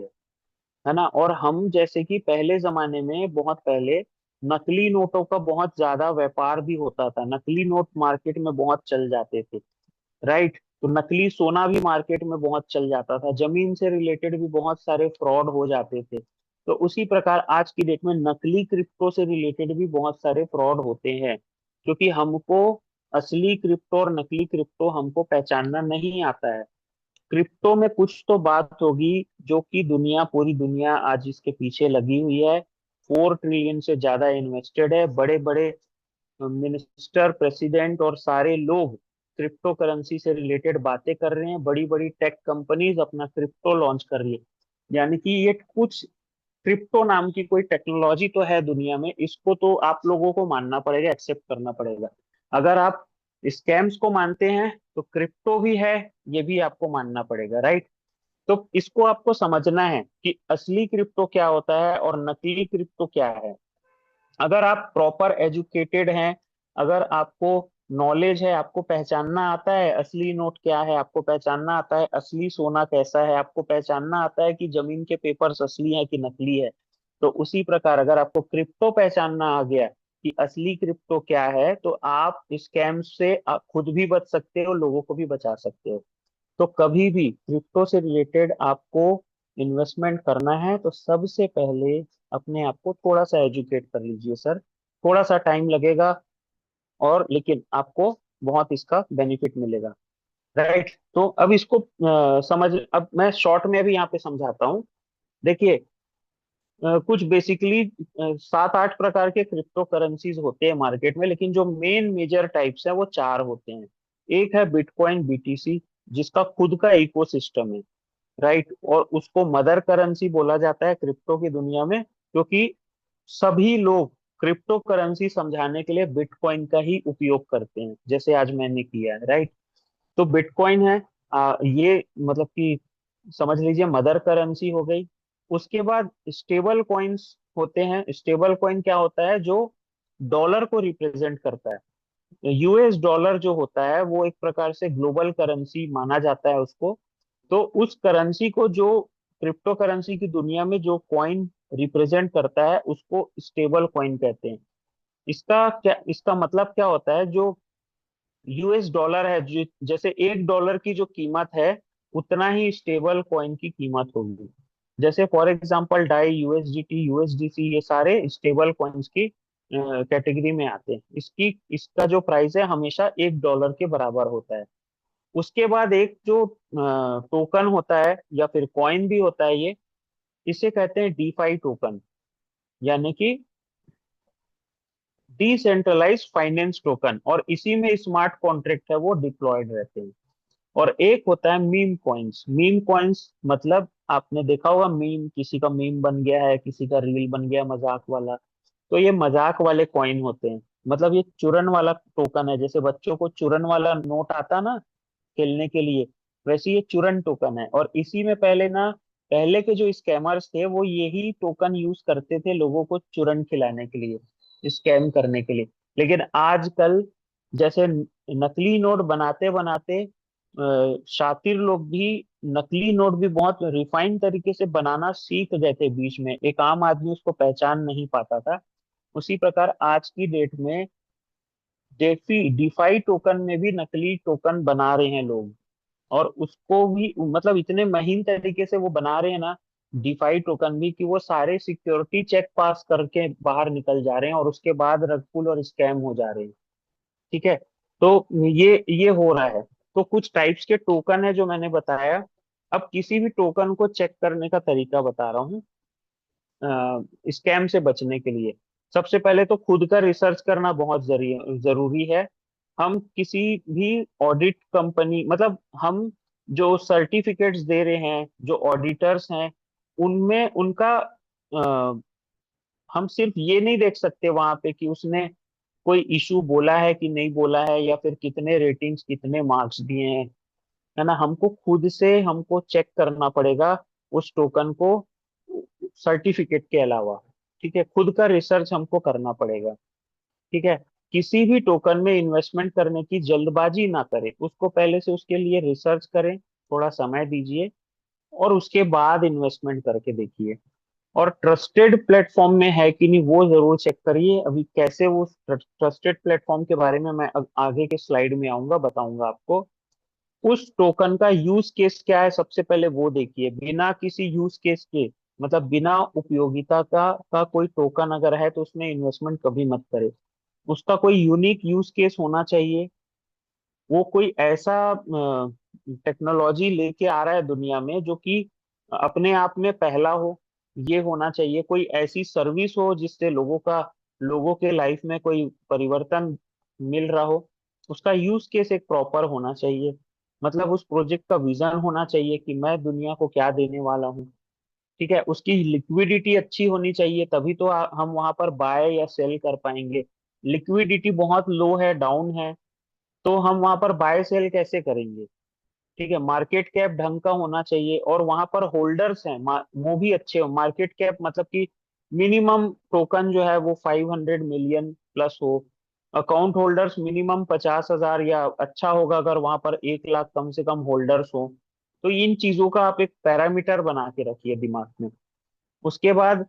है ना। और हम जैसे कि पहले जमाने में, बहुत पहले, नकली नोटों का बहुत ज्यादा व्यापार भी होता था, नकली नोट मार्केट में बहुत चल जाते थे। राइट, तो नकली सोना भी मार्केट में बहुत चल जाता था, जमीन से रिलेटेड भी बहुत सारे फ्रॉड हो जाते थे। तो उसी प्रकार आज की डेट में नकली क्रिप्टो से रिलेटेड भी बहुत सारे फ्रॉड होते हैं, क्योंकि हमको असली क्रिप्टो और नकली क्रिप्टो हमको पहचानना नहीं आता है। क्रिप्टो में कुछ तो बात होगी जो कि दुनिया, पूरी दुनिया आज इसके पीछे लगी हुई है। 4 ट्रिलियन से ज्यादा इन्वेस्टेड है, बड़े बड़े मिनिस्टर, प्रेसिडेंट और सारे लोग क्रिप्टो करेंसी से रिलेटेड बातें कर रहे हैं, बड़ी बड़ी टेक कंपनीज अपना क्रिप्टो लॉन्च कर रही है। यानी कि ये कुछ क्रिप्टो नाम की कोई टेक्नोलॉजी तो है दुनिया में, इसको तो आप लोगों को मानना पड़ेगा, एक्सेप्ट करना पड़ेगा। अगर आप स्कैम्स को मानते हैं तो क्रिप्टो भी है, ये भी आपको मानना पड़ेगा। राइट, तो इसको आपको समझना है कि असली क्रिप्टो क्या होता है और नकली क्रिप्टो क्या है। अगर आप प्रॉपर एजुकेटेड हैं, अगर आपको नॉलेज है, आपको पहचानना आता है असली नोट क्या है, आपको पहचानना आता है असली सोना कैसा है, आपको पहचानना आता है कि जमीन के पेपर्स असली है कि नकली है, तो उसी प्रकार अगर आपको क्रिप्टो पहचानना आ गया कि असली क्रिप्टो क्या है, तो आप स्कैम से खुद भी बच सकते हो, लोगों को भी बचा सकते हो। तो कभी भी क्रिप्टो से रिलेटेड आपको इन्वेस्टमेंट करना है तो सबसे पहले अपने आप को थोड़ा सा एजुकेट कर लीजिए सर। थोड़ा सा टाइम लगेगा, और लेकिन आपको बहुत इसका बेनिफिट मिलेगा। राइट, तो अब इसको अब मैं शॉर्ट में भी यहाँ पे समझाता हूँ। देखिए, कुछ बेसिकली 7-8 प्रकार के क्रिप्टो करेंसीज होते हैं मार्केट में, लेकिन जो मेन मेजर टाइप्स हैं वो 4 होते हैं। एक है बिटकॉइन, BTC, जिसका खुद का इकोसिस्टम है। राइट, और उसको मदर करेंसी बोला जाता है क्रिप्टो की दुनिया में, क्योंकि सभी लोग क्रिप्टो करेंसी समझाने के लिए बिटकॉइन का ही उपयोग करते हैं, जैसे आज मैंने किया है। राइट, तो बिटकॉइन है, ये मतलब कि समझ लीजिए मदर करेंसी हो गई। उसके बाद स्टेबल कॉइन्स होते हैं। स्टेबल कॉइन क्या होता है, जो डॉलर को रिप्रेजेंट करता है। यूएस डॉलर जो होता है वो एक प्रकार से ग्लोबल करेंसी माना जाता है उसको। तो उस करेंसी को, जो क्रिप्टो करेंसी की दुनिया में जो कॉइन रिप्रेजेंट करता है, उसको स्टेबल कॉइन कहते हैं। इसका मतलब क्या होता है? जो यूएस डॉलर है, जैसे एक डॉलर की जो कीमत है, उतना ही स्टेबल कॉइन की कीमत होगी। जैसे for example Dai, USDT, USDC, ये सारे स्टेबल कॉइन्स की कैटेगरी में आते हैं। इसका जो प्राइस है हमेशा एक डॉलर के बराबर होता है। उसके बाद एक जो टोकन होता है या फिर कॉइन भी होता है, ये इसे कहते हैं डीफाई टोकन, यानी कि डिसेंट्रलाइज फाइनेंस टोकन, और इसी में स्मार्ट कॉन्ट्रैक्ट है वो डिप्लॉयड रहते हैं। और एक होता है मीम कॉइन्स। मीम कॉइन्स मतलब आपने देखा होगा, मीम, किसी का मीम बन गया है, किसी का रील बन गया मजाक वाला, तो ये मजाक वाले कॉइन होते हैं। मतलब ये चुरन वाला टोकन है। जैसे बच्चों को चुरन वाला नोट आता ना खेलने के लिए, वैसे ये चुरन टोकन है। और इसी में पहले के जो स्कैमर्स थे वो यही टोकन यूज करते थे लोगों को चुरन खिलाने के लिए, स्कैम करने के लिए। लेकिन आजकल जैसे नकली नोट बनाते बनाते शातिर लोग भी नकली नोट भी बहुत रिफाइंड तरीके से बनाना सीख गए थे। बीच में एक आम आदमी उसको पहचान नहीं पाता था। उसी प्रकार आज की डेट में डिफाई टोकन में भी नकली टोकन बना रहे हैं लोग। और उसको भी मतलब इतने महीन तरीके से वो बना रहे हैं ना, डिफाई टोकन भी, कि वो सारे सिक्योरिटी चेक पास करके बाहर निकल जा रहे हैं और उसके बाद रग पुल और स्कैम हो जा रहे हैं। ठीक है। तो ये हो रहा है। तो कुछ टाइप्स के टोकन है जो मैंने बताया। अब किसी भी टोकन को चेक करने का तरीका बता रहा हूँ स्कैम से बचने के लिए। सबसे पहले तो खुद का रिसर्च करना बहुत जरूरी है। हम किसी भी ऑडिट कंपनी, मतलब हम जो सर्टिफिकेट्स दे रहे हैं, जो ऑडिटर्स हैं, उनमें उनका हम सिर्फ ये नहीं देख सकते वहां पे कि उसने कोई इशू बोला है कि नहीं बोला है, या फिर कितने रेटिंग्स, कितने मार्क्स दिए हैं, है ना। हमको खुद से हमको चेक करना पड़ेगा उस टोकन को सर्टिफिकेट के अलावा। ठीक है, खुद का रिसर्च हमको करना पड़ेगा। ठीक है। किसी भी टोकन में इन्वेस्टमेंट करने की जल्दबाजी ना करें, उसको पहले से उसके लिए रिसर्च करें, थोड़ा समय दीजिए, और उसके बाद इन्वेस्टमेंट करके देखिए। और ट्रस्टेड प्लेटफॉर्म में है कि नहीं वो जरूर चेक करिए। अभी कैसे वो ट्रस्टेड प्लेटफॉर्म के बारे में मैं आगे के स्लाइड में आऊंगा, बताऊंगा आपको। उस टोकन का यूज केस क्या है, सबसे पहले वो देखिए। बिना किसी यूज केस के, मतलब बिना उपयोगिता का कोई टोकन अगर है तो उसमें इन्वेस्टमेंट कभी मत करें। उसका कोई यूनिक यूज केस होना चाहिए। वो कोई ऐसा टेक्नोलॉजी लेके आ रहा है दुनिया में जो कि अपने आप में पहला हो, ये होना चाहिए। कोई ऐसी सर्विस हो जिससे लोगों के लाइफ में कोई परिवर्तन मिल रहा हो। उसका यूज केस एक प्रॉपर होना चाहिए। मतलब उस प्रोजेक्ट का विजन होना चाहिए कि मैं दुनिया को क्या देने वाला हूँ। ठीक है। उसकी लिक्विडिटी अच्छी होनी चाहिए, तभी तो हम वहां पर बाय या सेल कर पाएंगे। लिक्विडिटी बहुत लो है, डाउन है, तो हम वहां पर बाय सेल कैसे करेंगे? ठीक है। मार्केट कैप ढंग का होना चाहिए, और वहां पर होल्डर्स हैं वो भी अच्छे हो। मार्केट कैप मतलब कि मिनिमम टोकन जो है वो 500 मिलियन प्लस हो। अकाउंट होल्डर्स मिनिमम 50,000, या अच्छा होगा अगर वहां पर 1 लाख कम से कम होल्डर्स हो। तो इन चीजों का आप एक पैरामीटर बना के रखिए दिमाग में। उसके बाद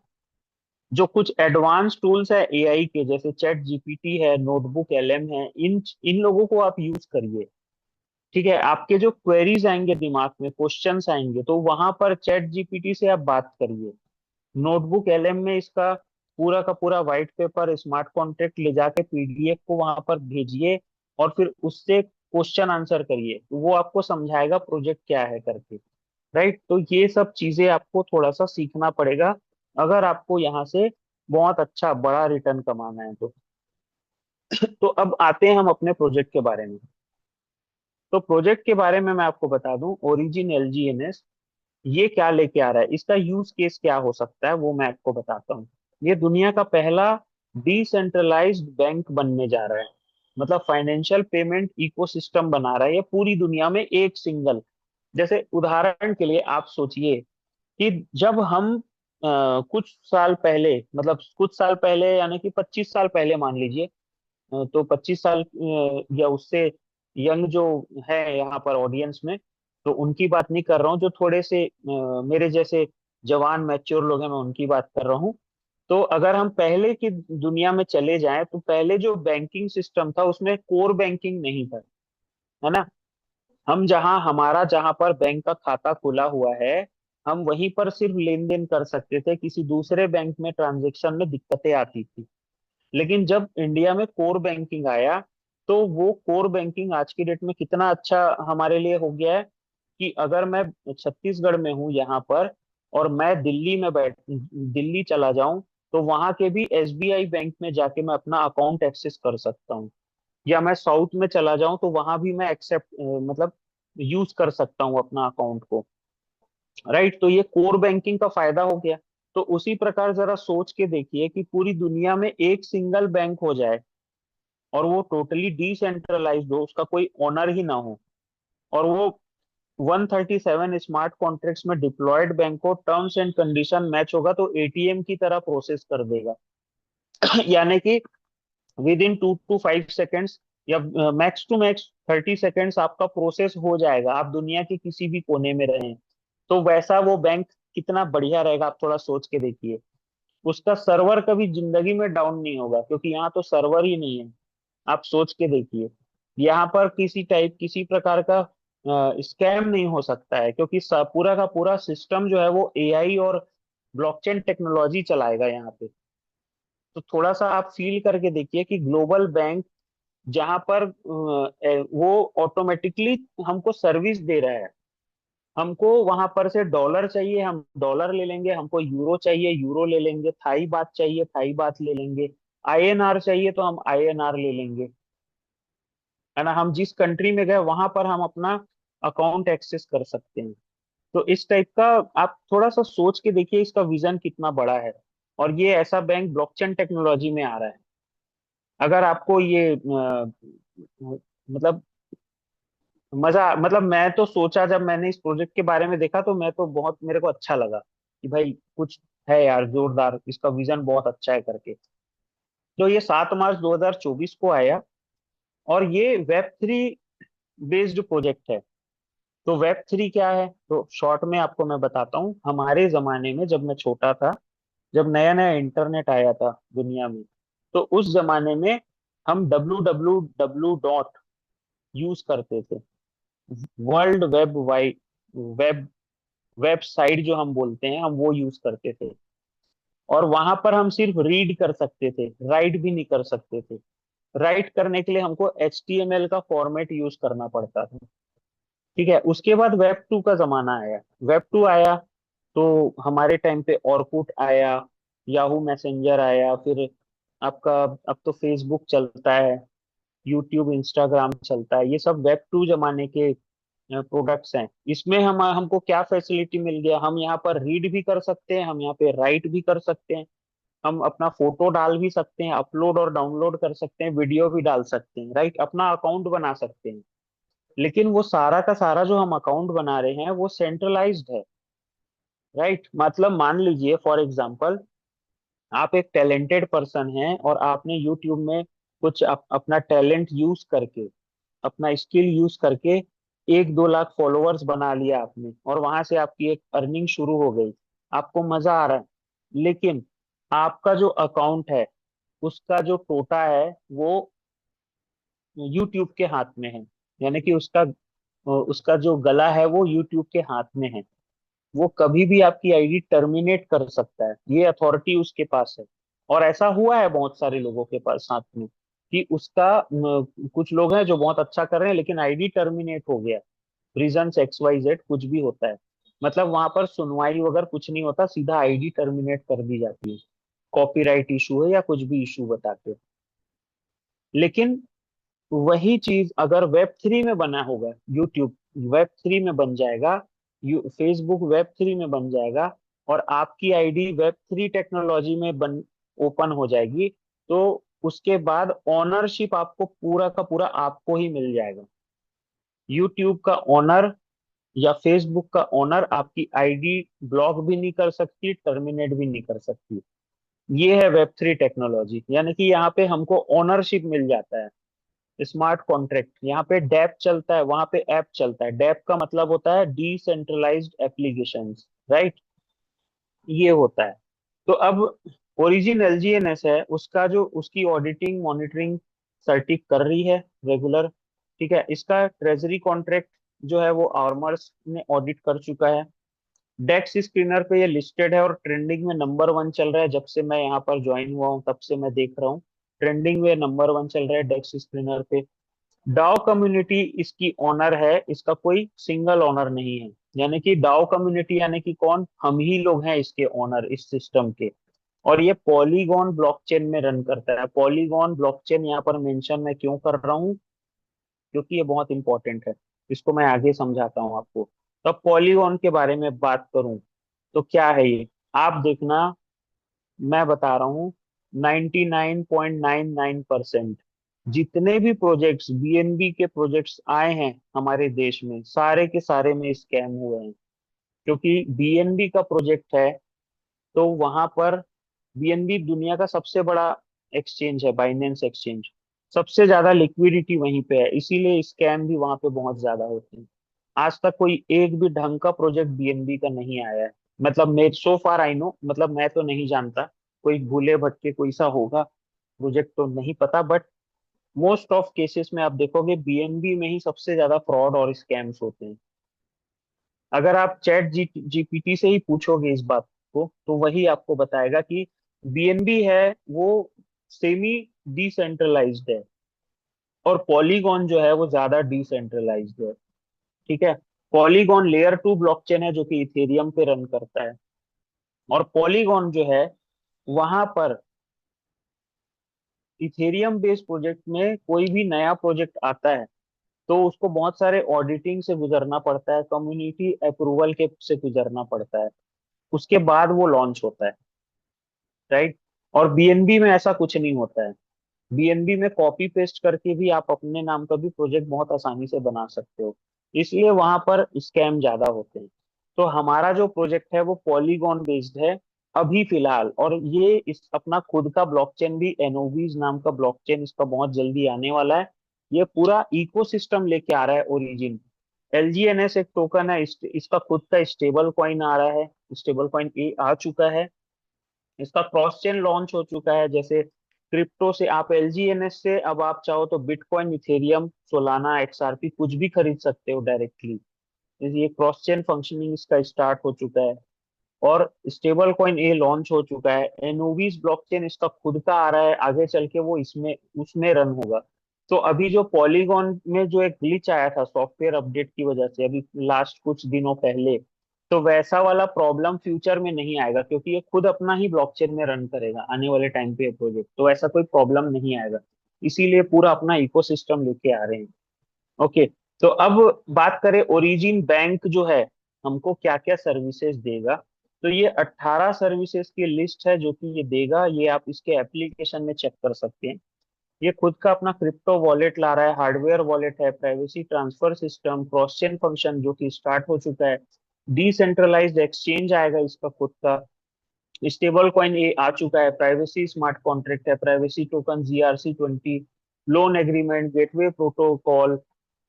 जो कुछ एडवांस टूल्स है एआई के, जैसे चैट जीपीटी है, नोटबुक एलएम है, इन इन लोगों को आप यूज करिए। ठीक है। आपके जो क्वेरीज आएंगे दिमाग में, क्वेश्चंस आएंगे, तो वहां पर चैट जीपीटी से आप बात करिए। नोटबुक एलएम में इसका पूरा का पूरा व्हाइट पेपर, स्मार्ट कॉन्ट्रैक्ट ले जाके पीडीएफ को वहां पर भेजिए, और फिर उससे क्वेश्चन आंसर करिए, तो वो आपको समझाएगा प्रोजेक्ट क्या है करके। राइट। तो ये सब चीजें आपको थोड़ा सा सीखना पड़ेगा अगर आपको यहाँ से बहुत अच्छा बड़ा रिटर्न कमाना है तो। तो अब आते हैं हम अपने प्रोजेक्ट के बारे में। तो प्रोजेक्ट के बारे में मैं आपको बता दूं, ओरिजिन एलजीएनएस ये क्या लेके आ रहा है, इसका यूज केस क्या हो सकता है, वो मैं आपको बताता हूँ। ये दुनिया का पहला डिसेंट्रलाइज्ड बैंक बनने जा रहा है। मतलब फाइनेंशियल पेमेंट इकोसिस्टम बना रहा है ये पूरी दुनिया में, एक सिंगल। जैसे उदाहरण के लिए आप सोचिए कि जब हम कुछ साल पहले, मतलब कुछ साल पहले यानी कि 25 साल पहले मान लीजिए, तो 25 साल या उससे यंग जो है यहाँ पर ऑडियंस में, तो उनकी बात नहीं कर रहा हूँ। जो थोड़े से मेरे जैसे जवान मैच्योर लोग हैं, मैं उनकी बात कर रहा हूँ। तो अगर हम पहले की दुनिया में चले जाएं, तो पहले जो बैंकिंग सिस्टम था उसमें कोर बैंकिंग नहीं था, है ना। हम जहां हमारा जहां पर बैंक का खाता खुला हुआ है, हम वहीं पर सिर्फ लेन देन कर सकते थे, किसी दूसरे बैंक में ट्रांजेक्शन में दिक्कतें आती थी। लेकिन जब इंडिया में कोर बैंकिंग आया, तो वो कोर बैंकिंग आज की डेट में कितना अच्छा हमारे लिए हो गया है कि अगर मैं छत्तीसगढ़ में हूँ यहाँ पर, और मैं दिल्ली चला जाऊं, तो वहां के भी एसबीआई बैंक में जाके मैं अपना अकाउंट एक्सेस कर सकता हूँ। या मैं साउथ में चला जाऊं तो वहां भी मैं एक्सेप्ट मतलब यूज कर सकता हूँ अपना अकाउंट को। राइट, तो ये कोर बैंकिंग का फायदा हो गया। तो उसी प्रकार जरा सोच के देखिए कि पूरी दुनिया में एक सिंगल बैंक हो जाए, और वो टोटली डिसेंट्रलाइज्ड हो, उसका कोई ओनर ही ना हो, और वो 137 स्मार्ट कॉन्ट्रैक्ट्स में डिप्लॉयड बैंक को टर्म्स एंड कंडीशन मैच होगा तो एटीएम की तरह प्रोसेस कर देगा। यानी कि विद इन 2 to 5 सेकेंड्स, या मैक्स टू मैक्स 30 सेकेंड्स आपका प्रोसेस हो जाएगा, आप दुनिया के किसी भी कोने में रहें। तो वैसा वो बैंक कितना बढ़िया रहेगा, आप थोड़ा सोच के देखिए। उसका सर्वर कभी जिंदगी में डाउन नहीं होगा, क्योंकि यहाँ तो सर्वर ही नहीं है। आप सोच के देखिए, यहाँ पर किसी प्रकार का स्कैम नहीं हो सकता है, क्योंकि पूरा का पूरा सिस्टम जो है वो एआई और ब्लॉकचेन टेक्नोलॉजी चलाएगा यहाँ पे। तो थोड़ा सा आप फील करके देखिए कि ग्लोबल बैंक जहां पर वो ऑटोमेटिकली हमको सर्विस दे रहा है। हमको वहां पर से डॉलर चाहिए, हम डॉलर ले लेंगे। हमको यूरो चाहिए, यूरो ले लेंगे। थाई बात चाहिए, थाई बात ले लेंगे। आईएनआर चाहिए तो हम आईएनआर ले लेंगे, है ना। हम जिस कंट्री में गए वहां पर हम अपना अकाउंट एक्सेस कर सकते हैं। तो इस टाइप का आप थोड़ा सा सोच के देखिए, इसका विजन कितना बड़ा है। और ये ऐसा बैंक ब्लॉकचेन टेक्नोलॉजी में आ रहा है। अगर आपको ये मतलब मतलब मैं तो सोचा, जब मैंने इस प्रोजेक्ट के बारे में देखा तो मैं तो बहुत, मेरे को अच्छा लगा कि भाई कुछ है यार जोरदार, इसका विजन बहुत अच्छा है करके। तो ये 7 मार्च 2024 को आया, और ये वेब 3 बेस्ड प्रोजेक्ट है। तो वेब 3 क्या है, तो शॉर्ट में आपको मैं बताता हूँ। हमारे जमाने में जब मैं छोटा था, जब नया नया इंटरनेट आया था दुनिया में, तो उस जमाने में हम www. यूज करते थे। World web wide web website जो हम बोलते हैं, हम वो यूज करते थे। और वहां पर हम सिर्फ रीड कर सकते थे, राइट भी नहीं कर सकते थे। राइट करने के लिए हमको HTML का फॉर्मेट यूज करना पड़ता था। ठीक है, उसके बाद वेब 2 का जमाना आया। वेब 2 आया तो हमारे टाइम पे ऑरकुट आया, याहू मैसेंजर आया, फिर आपका अब तो फेसबुक चलता है, यूट्यूब, इंस्टाग्राम चलता है। ये सब वेब 2 जमाने के प्रोडक्ट्स हैं। इसमें हम हमको क्या फैसिलिटी मिल गया, हम यहाँ पर रीड भी कर सकते हैं, हम यहाँ पे राइट भी कर सकते हैं, हम अपना फोटो डाल भी सकते हैं, अपलोड और डाउनलोड कर सकते हैं, वीडियो भी डाल सकते हैं, राइट, अपना अकाउंट बना सकते हैं। लेकिन वो सारा का सारा जो हम अकाउंट बना रहे हैं वो सेंट्रलाइज्ड है। राइट, मतलब मान लीजिए फॉर एग्जांपल, आप एक टैलेंटेड पर्सन हैं और आपने यूट्यूब में कुछ अपना टैलेंट यूज करके, अपना स्किल यूज करके 1-2 लाख फॉलोअर्स बना लिया आपने, और वहां से आपकी एक अर्निंग शुरू हो गई। आपको मजा आ रहा है। लेकिन आपका जो अकाउंट है, उसका जो टोटा है वो यूट्यूब के हाथ में है। यानी कि उसका उसका जो गला है वो यूट्यूब के हाथ में है। वो कभी भी आपकी आईडी टर्मिनेट कर सकता है, ये अथॉरिटी उसके पास है। और ऐसा हुआ है बहुत सारे लोगों के पास साथ में, कि उसका कुछ लोग हैं जो बहुत अच्छा कर रहे हैं, लेकिन आईडी टर्मिनेट हो गया, रीजन XYZ कुछ भी होता है। मतलब वहां पर सुनवाई वगैरह कुछ नहीं होता, सीधा आईडी टर्मिनेट कर दी जाती है, कॉपीराइट इशू है या कुछ भी इशू बता के। लेकिन वही चीज अगर वेब 3 में बना होगा, यूट्यूब वेब 3 में बन जाएगा, फेसबुक वेब 3 में बन जाएगा, और आपकी आईडी वेब 3 टेक्नोलॉजी में बन ओपन हो जाएगी, तो उसके बाद ओनरशिप आपको पूरा का पूरा आपको ही मिल जाएगा। यूट्यूब का ओनर या फेसबुक का ओनर आपकी आईडी ब्लॉक भी नहीं कर सकती, टर्मिनेट भी नहीं कर सकती। ये है वेब 3 टेक्नोलॉजी, यानी कि यहाँ पे हमको ओनरशिप मिल जाता है। स्मार्ट कॉन्ट्रैक्ट, यहाँ पे डैप चलता है, वहां पे ऐप चलता है। डैप का मतलब होता है डिसेंट्रलाइज्ड एप्लीकेशंस, राइट। ये होता है। तो अब ओरिजिन एलजीएनएस है, उसका जो उसकी ऑडिटिंग मॉनिटरिंग सर्टिक कर रही है रेगुलर। ठीक है, इसका ट्रेजरी कॉन्ट्रैक्ट जो है वो आर्मर्स ने ऑडिट कर चुका है। डेक्स स्क्रीनर पे ये लिस्टेड है और ट्रेंडिंग में नंबर 1 चल रहा है। जब से मैं यहाँ पर ज्वाइन हुआ हूँ तब से मैं देख रहा हूँ ट्रेंडिंग में नंबर 1 चल रहा है डेक्स स्क्रीनर पे। डाओ कम्युनिटी इसकी ऑनर है, इसका कोई सिंगल ऑनर नहीं है। यानी कि डाओ कम्युनिटी यानी कि कौन, हम ही लोग हैं इसके ऑनर इस सिस्टम के। और ये पॉलीगॉन ब्लॉकचेन में रन करता है। पॉलीगॉन ब्लॉकचेन यहाँ पर मेंशन मैं क्यों कर रहा हूँ, क्योंकि ये बहुत इंपॉर्टेंट है। इसको मैं आगे समझाता हूँ आपको। तो पॉलीगॉन के बारे में बात करूं तो क्या है ये, आप देखना, मैं बता रहा हूँ। 99.99% जितने भी प्रोजेक्ट्स बीएनबी के प्रोजेक्ट्स आए हैं हमारे देश में, सारे के सारे में स्कैम हुए हैं। क्योंकि बीएनबी का प्रोजेक्ट है, तो वहां पर बीएनबी दुनिया का सबसे बड़ा एक्सचेंज है, बाइनेंस एक्सचेंज। सबसे ज्यादा लिक्विडिटी वहीं पे है, इसीलिए स्कैम भी वहां पे बहुत ज्यादा होते हैं। आज तक कोई एक भी ढंग का प्रोजेक्ट बीएनबी का नहीं आया है। मतलब मैं सो फार आई नो, मतलब मैं तो नहीं जानता, कोई भूले भटके कोई सा होगा प्रोजेक्ट तो नहीं पता, बट मोस्ट ऑफ केसेस में आप देखोगे बीएनबी में ही सबसे ज्यादा फ्रॉड और स्कैम्स होते हैं। अगर आप चैट जीपीटी से ही पूछोगे इस बात को, तो वही आपको बताएगा कि बीएनबी है वो सेमी डिसेंट्रलाइज्ड है, और पॉलीगॉन जो है वो ज्यादा डिसेंट्रलाइज्ड है। ठीक है, पॉलीगॉन लेयर 2 ब्लॉकचेन है जो कि इथेरियम पे रन करता है। और पॉलीगॉन जो है वहां पर इथेरियम बेस्ड प्रोजेक्ट में कोई भी नया प्रोजेक्ट आता है तो उसको बहुत सारे ऑडिटिंग से गुजरना पड़ता है, कम्युनिटी अप्रूवल के से गुजरना पड़ता है, उसके बाद वो लॉन्च होता है, राइट। और बीएनबी में ऐसा कुछ नहीं होता है। बीएनबी में कॉपी पेस्ट करके भी आप अपने नाम का भी प्रोजेक्ट बहुत आसानी से बना सकते हो, इसलिए वहां पर स्कैम ज्यादा होते हैं। तो हमारा जो प्रोजेक्ट है वो पॉलीगॉन बेस्ड है अभी फिलहाल। और ये इस अपना खुद का ब्लॉकचेन भी, एनोवीज नाम का ब्लॉकचेन इसका बहुत जल्दी आने वाला है। ये पूरा इकोसिस्टम लेके आ रहा है ओरिजिन। एलजीएनएस एक टोकन है, इसका खुद का स्टेबल कॉइन आ रहा है, स्टेबल कॉइन ए आ चुका है। इसका क्रॉस चेन लॉन्च हो चुका है। जैसे क्रिप्टो से आप एलजीएनएस से अब आप चाहो तो बिटकॉइन, इथेरियम, सोलाना, एक्सआरपी कुछ भी खरीद सकते हो डायरेक्टली। ये क्रॉस चेन फंक्शनिंग इसका स्टार्ट हो चुका है। और स्टेबल कॉइन ए लॉन्च हो चुका है। एनोवीज ब्लॉकचेन इसका खुद का आ रहा है, आगे चल के वो इसमें उसमें रन होगा। तो अभी जो पॉलीगॉन में जो एक ग्लिच आया था सॉफ्टवेयर अपडेट की वजह से अभी लास्ट कुछ दिनों पहले, तो वैसा वाला प्रॉब्लम फ्यूचर में नहीं आएगा, क्योंकि ये खुद अपना ही ब्लॉकचेन में रन करेगा आने वाले टाइम पे प्रोजेक्ट, तो ऐसा कोई प्रॉब्लम नहीं आएगा। इसीलिए पूरा अपना इकोसिस्टम लेके आ रहे हैं। ओके, तो अब बात करें ओरिजिन बैंक जो है हमको क्या क्या सर्विसेज देगा। तो ये 18 सर्विसेज की लिस्ट है जो कि ये देगा, ये आप इसके एप्लीकेशन में चेक कर सकते हैं। ये खुद का अपना क्रिप्टो वॉलेट ला रहा है, हार्डवेयर वॉलेट है, privacy transfer system, cross chain function जो कि स्टार्ट हो चुका है, डिसेंट्रलाइज्ड एक्सचेंज आएगा इसका खुद का, स्टेबल कॉइन ए आ चुका है, प्राइवेसी स्मार्ट कॉन्ट्रैक्ट है, privacy token GRC 20, loan agreement, gateway protocol,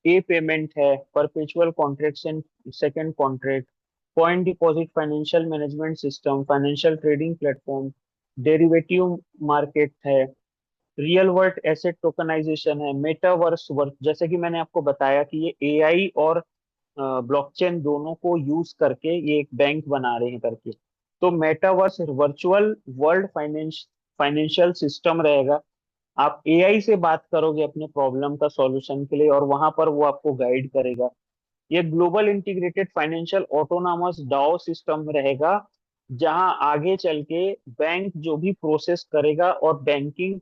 a payment है, perpetual contraction, second contract, point deposit, financial management system, financial trading platform, derivative market है, रियल वर्ल्ड एसेट टोकनाइजेशन है, metaverse work, जैसे कि मैंने आपको बताया कि ये एआई और ब्लॉकचेन दोनों को यूज करके ये एक बैंक बना रहे हैं करके। तो metaverse virtual world financial system रहेगा। आप एआई से बात करोगे अपने प्रॉब्लम का सॉल्यूशन के लिए, और वहां पर वो आपको गाइड करेगा। ये global integrated financial autonomous DAO system रहेगा, जहां आगे चल के बैंक जो भी प्रोसेस करेगा और बैंकिंग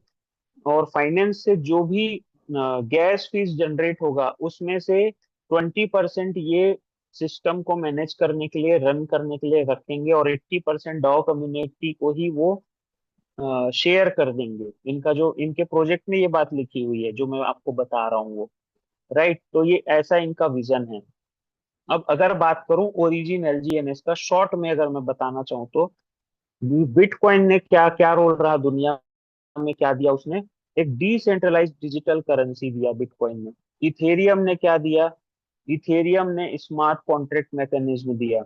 और फाइनेंस से जो भी गैस फीस जनरेट होगा उसमें से 20% ये सिस्टम को मैनेज करने के लिए, रन करने के लिए रखेंगे, और 80% डाओ कम्युनिटी को ही वो शेयर कर देंगे। इनका जो इनके प्रोजेक्ट में ये बात लिखी हुई है जो मैं आपको बता रहा हूँ वो, राइट। तो ये ऐसा इनका विजन है। अब अगर बात करूं ओरिजिन एलजीएनएस का शॉर्ट में अगर मैं बताना चाहूँ तो बिटकॉइन ने क्या क्या रोल रहा दुनिया में, क्या दिया उसने? एक डिसेंट्रलाइज्ड डिजिटल करेंसी दिया बिटकॉइन ने। इथेरियम ने क्या दिया? इथेरियम ने स्मार्ट कॉन्ट्रैक्ट मैकेनिज्म दिया।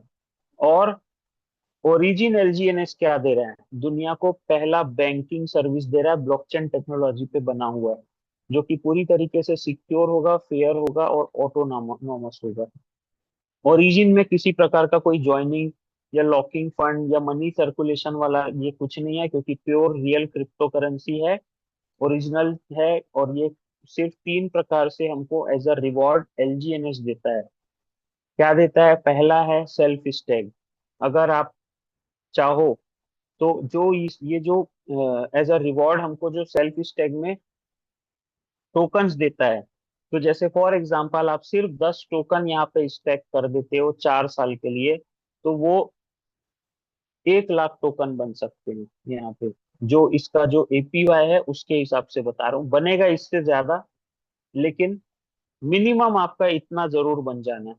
और ओरिजिन एलजीएनएस क्या दे रहे हैं? दुनिया को पहला बैंकिंग सर्विस दे रहा है, ब्लॉकचेन टेक्नोलॉजी पे बना हुआ है, जो कि पूरी तरीके से सिक्योर होगा, फेयर होगा और ऑटोनॉमस होगा। ओरिजिन में किसी प्रकार का कोई ज्वाइनिंग या लॉकिंग फंड या मनी सर्कुलेशन वाला ये कुछ नहीं है, क्योंकि प्योर रियल क्रिप्टो करेंसी है, ओरिजिनल है। और ये सिर्फ 3 प्रकार से हमको एज अ रिवॉर्ड एलजीएनएस देता है। क्या देता है? पहला है सेल्फ स्टेग। अगर आप चाहो तो ये जो एज अ रिवॉर्ड हमको जो सेल्फ स्टेग में टोकन्स देता है, तो जैसे फॉर एग्जांपल आप सिर्फ 10 टोकन यहाँ पे स्टेक कर देते हो 4 साल के लिए, तो वो 1 लाख टोकन बन सकते हैं यहाँ पे। जो इसका जो एपीवाई है उसके हिसाब से बता रहा हूँ, बनेगा इससे ज्यादा, लेकिन मिनिमम आपका इतना जरूर बन जाना है।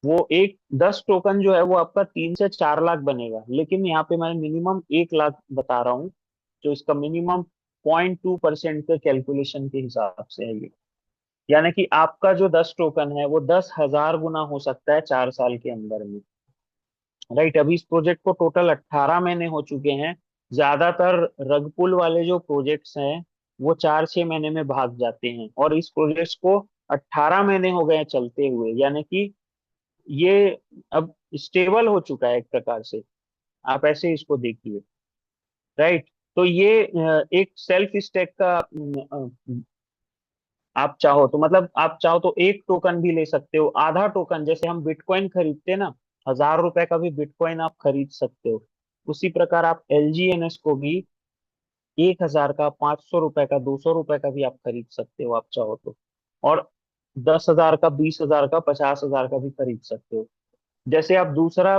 वो एक 10 टोकन जो है वो आपका 3 से 4 लाख बनेगा, लेकिन यहाँ पे मैं मिनिमम 1 लाख बता रहा हूँ। जो इसका मिनिमम 0.2% के कैलकुलेशन के हिसाब से है ये। यानी कि आपका जो 10 टोकन है वो 10,000 गुना हो सकता है 4 साल के अंदर में। राइट, अभी इस प्रोजेक्ट को टोटल 18 महीने हो चुके हैं। ज्यादातर रग पुल वाले जो प्रोजेक्ट्स हैं वो 4-6 महीने में भाग जाते हैं, और इस प्रोजेक्ट को 18 महीने हो गए हैं चलते हुए, यानी कि ये अब स्टेबल हो चुका है एक प्रकार से। आप ऐसे इसको देखिए। राइट, तो ये एक सेल्फ स्टेक का आप चाहो तो, मतलब आप चाहो तो 1 टोकन भी ले सकते हो, आधा टोकन, जैसे हम बिटकॉइन खरीदते हैं ना, 1,000 रुपए का भी बिटकॉइन आप खरीद सकते हो। उसी प्रकार आप एलजीएनएस को भी 1,000 का, 500 रुपए का, 200 रुपए का भी आप खरीद सकते हो आप चाहो तो। और 10,000 का, 20,000 का, 50,000 का भी खरीद सकते हो। जैसे आप दूसरा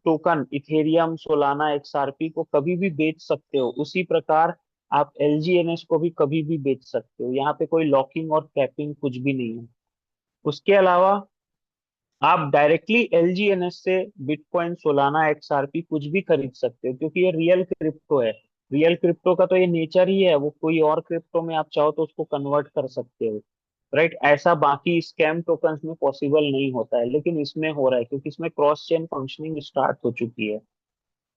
टोकन इथेरियम, सोलाना, एक्सआरपी को कभी भी बेच सकते हो, उसी प्रकार आप एलजीएनएस को भी कभी भी बेच सकते हो। यहाँ पे कोई लॉकिंग और कैपिंग कुछ भी नहीं है। उसके अलावा आप डायरेक्टली एलजीएनएस से बिटकॉइन, सोलाना, एक्सआरपी कुछ भी खरीद सकते हो, क्योंकि ये रियल क्रिप्टो है। रियल क्रिप्टो का तो ये नेचर ही है, वो कोई और क्रिप्टो में आप चाहो तो उसको कन्वर्ट कर सकते हो। राइट, ऐसा बाकी स्कैम टोकन्स में पॉसिबल नहीं होता है, लेकिन इसमें हो रहा है, क्योंकि इसमें क्रॉस चेन फंक्शनिंग स्टार्ट हो चुकी है।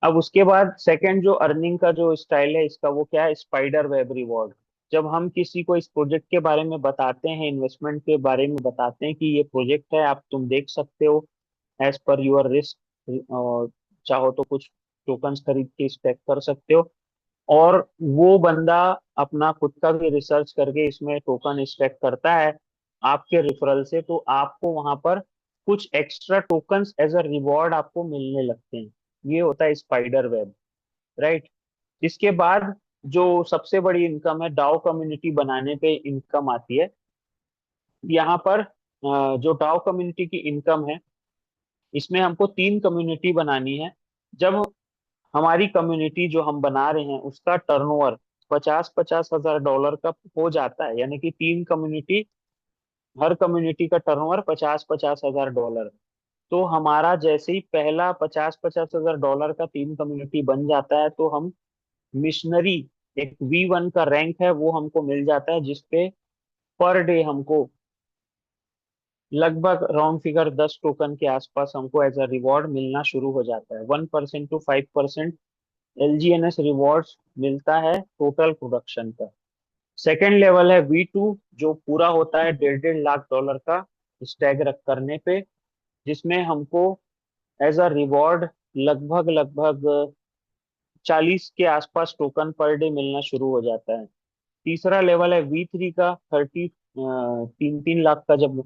अब उसके बाद सेकंड जो अर्निंग का जो स्टाइल है इसका, वो क्या है? Spider web reward. जब हम किसी को इस प्रोजेक्ट के बारे में बताते हैं, इन्वेस्टमेंट के बारे में बताते हैं कि ये प्रोजेक्ट है, आप तुम देख सकते हो एज पर योर रिस्क, और चाहो तो कुछ टोकन्स खरीद के स्टेक कर सकते हो, और वो बंदा अपना खुद का भी रिसर्च करके इसमें टोकन स्टेक करता है आपके रेफरल से, तो आपको वहां पर कुछ extra tokens as a reward आपको मिलने लगते हैं। ये होता है स्पाइडर वेब। राइट, इसके बाद जो सबसे बड़ी इनकम है, डाउ कम्युनिटी बनाने पे इनकम आती है। यहाँ पर जो डाउ कम्युनिटी की इनकम है, इसमें हमको 3 कम्युनिटी बनानी है। जब हमारी कम्युनिटी जो हम बना रहे हैं उसका टर्नओवर 50-50 हजार डॉलर का हो जाता है, यानी कि 3 कम्युनिटी, हर कम्युनिटी का टर्नओवर 50-50 हजार डॉलर, तो हमारा जैसे ही पहला 50-50 हजार डॉलर का 3 कम्युनिटी बन जाता है, तो हम मिशनरी, एक V1 का रैंक है वो हमको मिल जाता है, जिसपे पर डे हमको लगभग राउंड फिगर 10 टोकन के आसपास हमको एज अ रिवॉर्ड मिलना शुरू हो जाता है। 1% to 5% एलजीएनएस रिवॉर्ड्स मिलता है टोटल प्रोडक्शन का। सेकेंड लेवल है V2, जो पूरा होता है 1.5-1.5 लाख का स्टैग रख करने पे, जिसमें हमको एज अ रिवॉर्ड लगभग लगभग 40 के आसपास टोकन पर डे मिलना शुरू हो जाता है। तीसरा लेवल है V3 का 3-3 लाख का, जब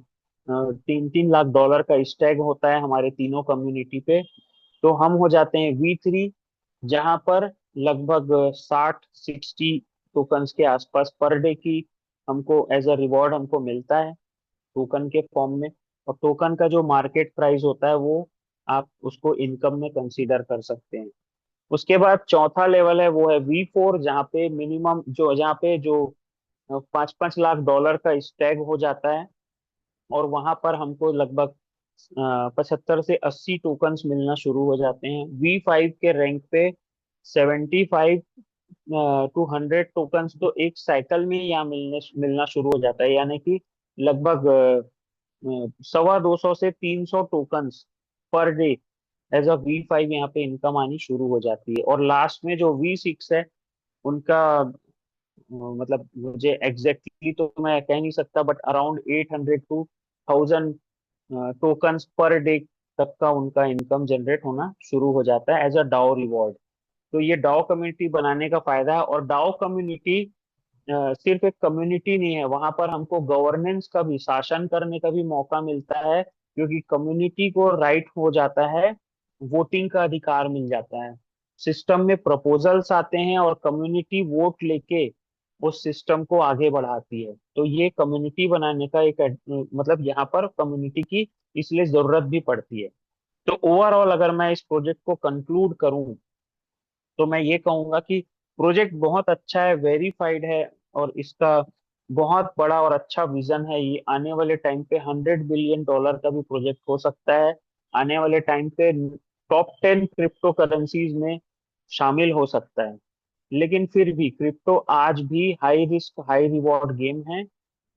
3-3 लाख डॉलर का स्टैग होता है हमारे तीनों कम्युनिटी पे, तो हम हो जाते हैं V3, जहां पर लगभग 60 टोकन्स के आसपास पर डे की हमको एज अ रिवॉर्ड हमको मिलता है टोकन के फॉर्म में। और टोकन का जो मार्केट प्राइस होता है वो आप उसको इनकम में कंसीडर कर सकते हैं। उसके बाद चौथा लेवल है वो है V4, जहाँ पे मिनिमम जो, जहाँ पे जो 5-5 लाख डॉलर का स्टैग हो जाता है, और वहां पर हमको लगभग 75 से 80 टोकन्स मिलना शुरू हो जाते हैं। V5 के रैंक पे 75 टू 100 टोकन्स तो एक साइकिल में यहाँ मिलना शुरू हो जाता है, यानी कि लगभग 250 से 300 tokens per day as a V5 यहाँ पे इनकम आनी शुरू हो जाती है। और लास्ट में जो V6 है उनका मतलब मुझे एग्जैक्टली तो मैं कह नहीं सकता, but around 800 to 1000 tokens per day तक का उनका इनकम जनरेट होना शुरू हो जाता है एज अ डाओ रिवॉर्ड। तो ये डाओ कम्युनिटी बनाने का फायदा है। और डाओ कम्युनिटी सिर्फ एक कम्युनिटी नहीं है, वहां पर हमको गवर्नेंस का भी, शासन करने का भी मौका मिलता है, क्योंकि कम्युनिटी को राइट हो जाता है, वोटिंग का अधिकार मिल जाता है। सिस्टम में प्रपोजल्स आते हैं और कम्युनिटी वोट लेके उस सिस्टम को आगे बढ़ाती है। तो ये कम्युनिटी बनाने का एक मतलब यहाँ पर कम्युनिटी की इसलिए जरूरत भी पड़ती है। तो ओवरऑल अगर मैं इस प्रोजेक्ट को कंक्लूड करूं तो मैं ये कहूंगा कि प्रोजेक्ट बहुत अच्छा है, वेरीफाइड है, और इसका बहुत बड़ा और अच्छा विजन है। ये आने वाले टाइम पे $100 बिलियन का भी प्रोजेक्ट हो सकता है। आने वाले टाइम पे टॉप 10 क्रिप्टो करेंसीज में शामिल हो सकता है। लेकिन फिर भी क्रिप्टो आज भी high risk high reward game है।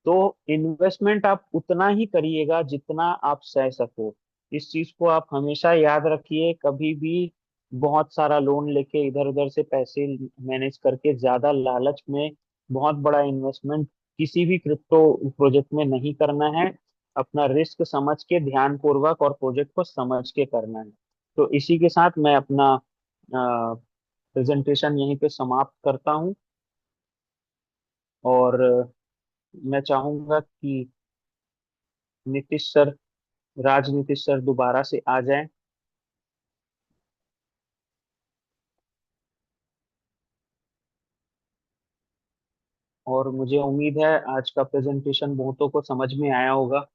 तो इन्वेस्टमेंट आप उतना ही करिएगा जितना आप सह सको। इस चीज को आप हमेशा याद रखिए। कभी भी बहुत सारा लोन लेके इधर उधर से पैसे मैनेज करके ज्यादा लालच में बहुत बड़ा इन्वेस्टमेंट किसी भी क्रिप्टो प्रोजेक्ट में नहीं करना है। अपना रिस्क समझ के ध्यान पूर्वक और प्रोजेक्ट को समझ के करना है। तो इसी के साथ मैं अपना प्रेजेंटेशन यहीं पे समाप्त करता हूँ। और मैं चाहूंगा कि नीतीश सर, राजनीति सर दोबारा से आ जाएं। और मुझे उम्मीद है आज का प्रेजेंटेशन बहुतों को समझ में आया होगा।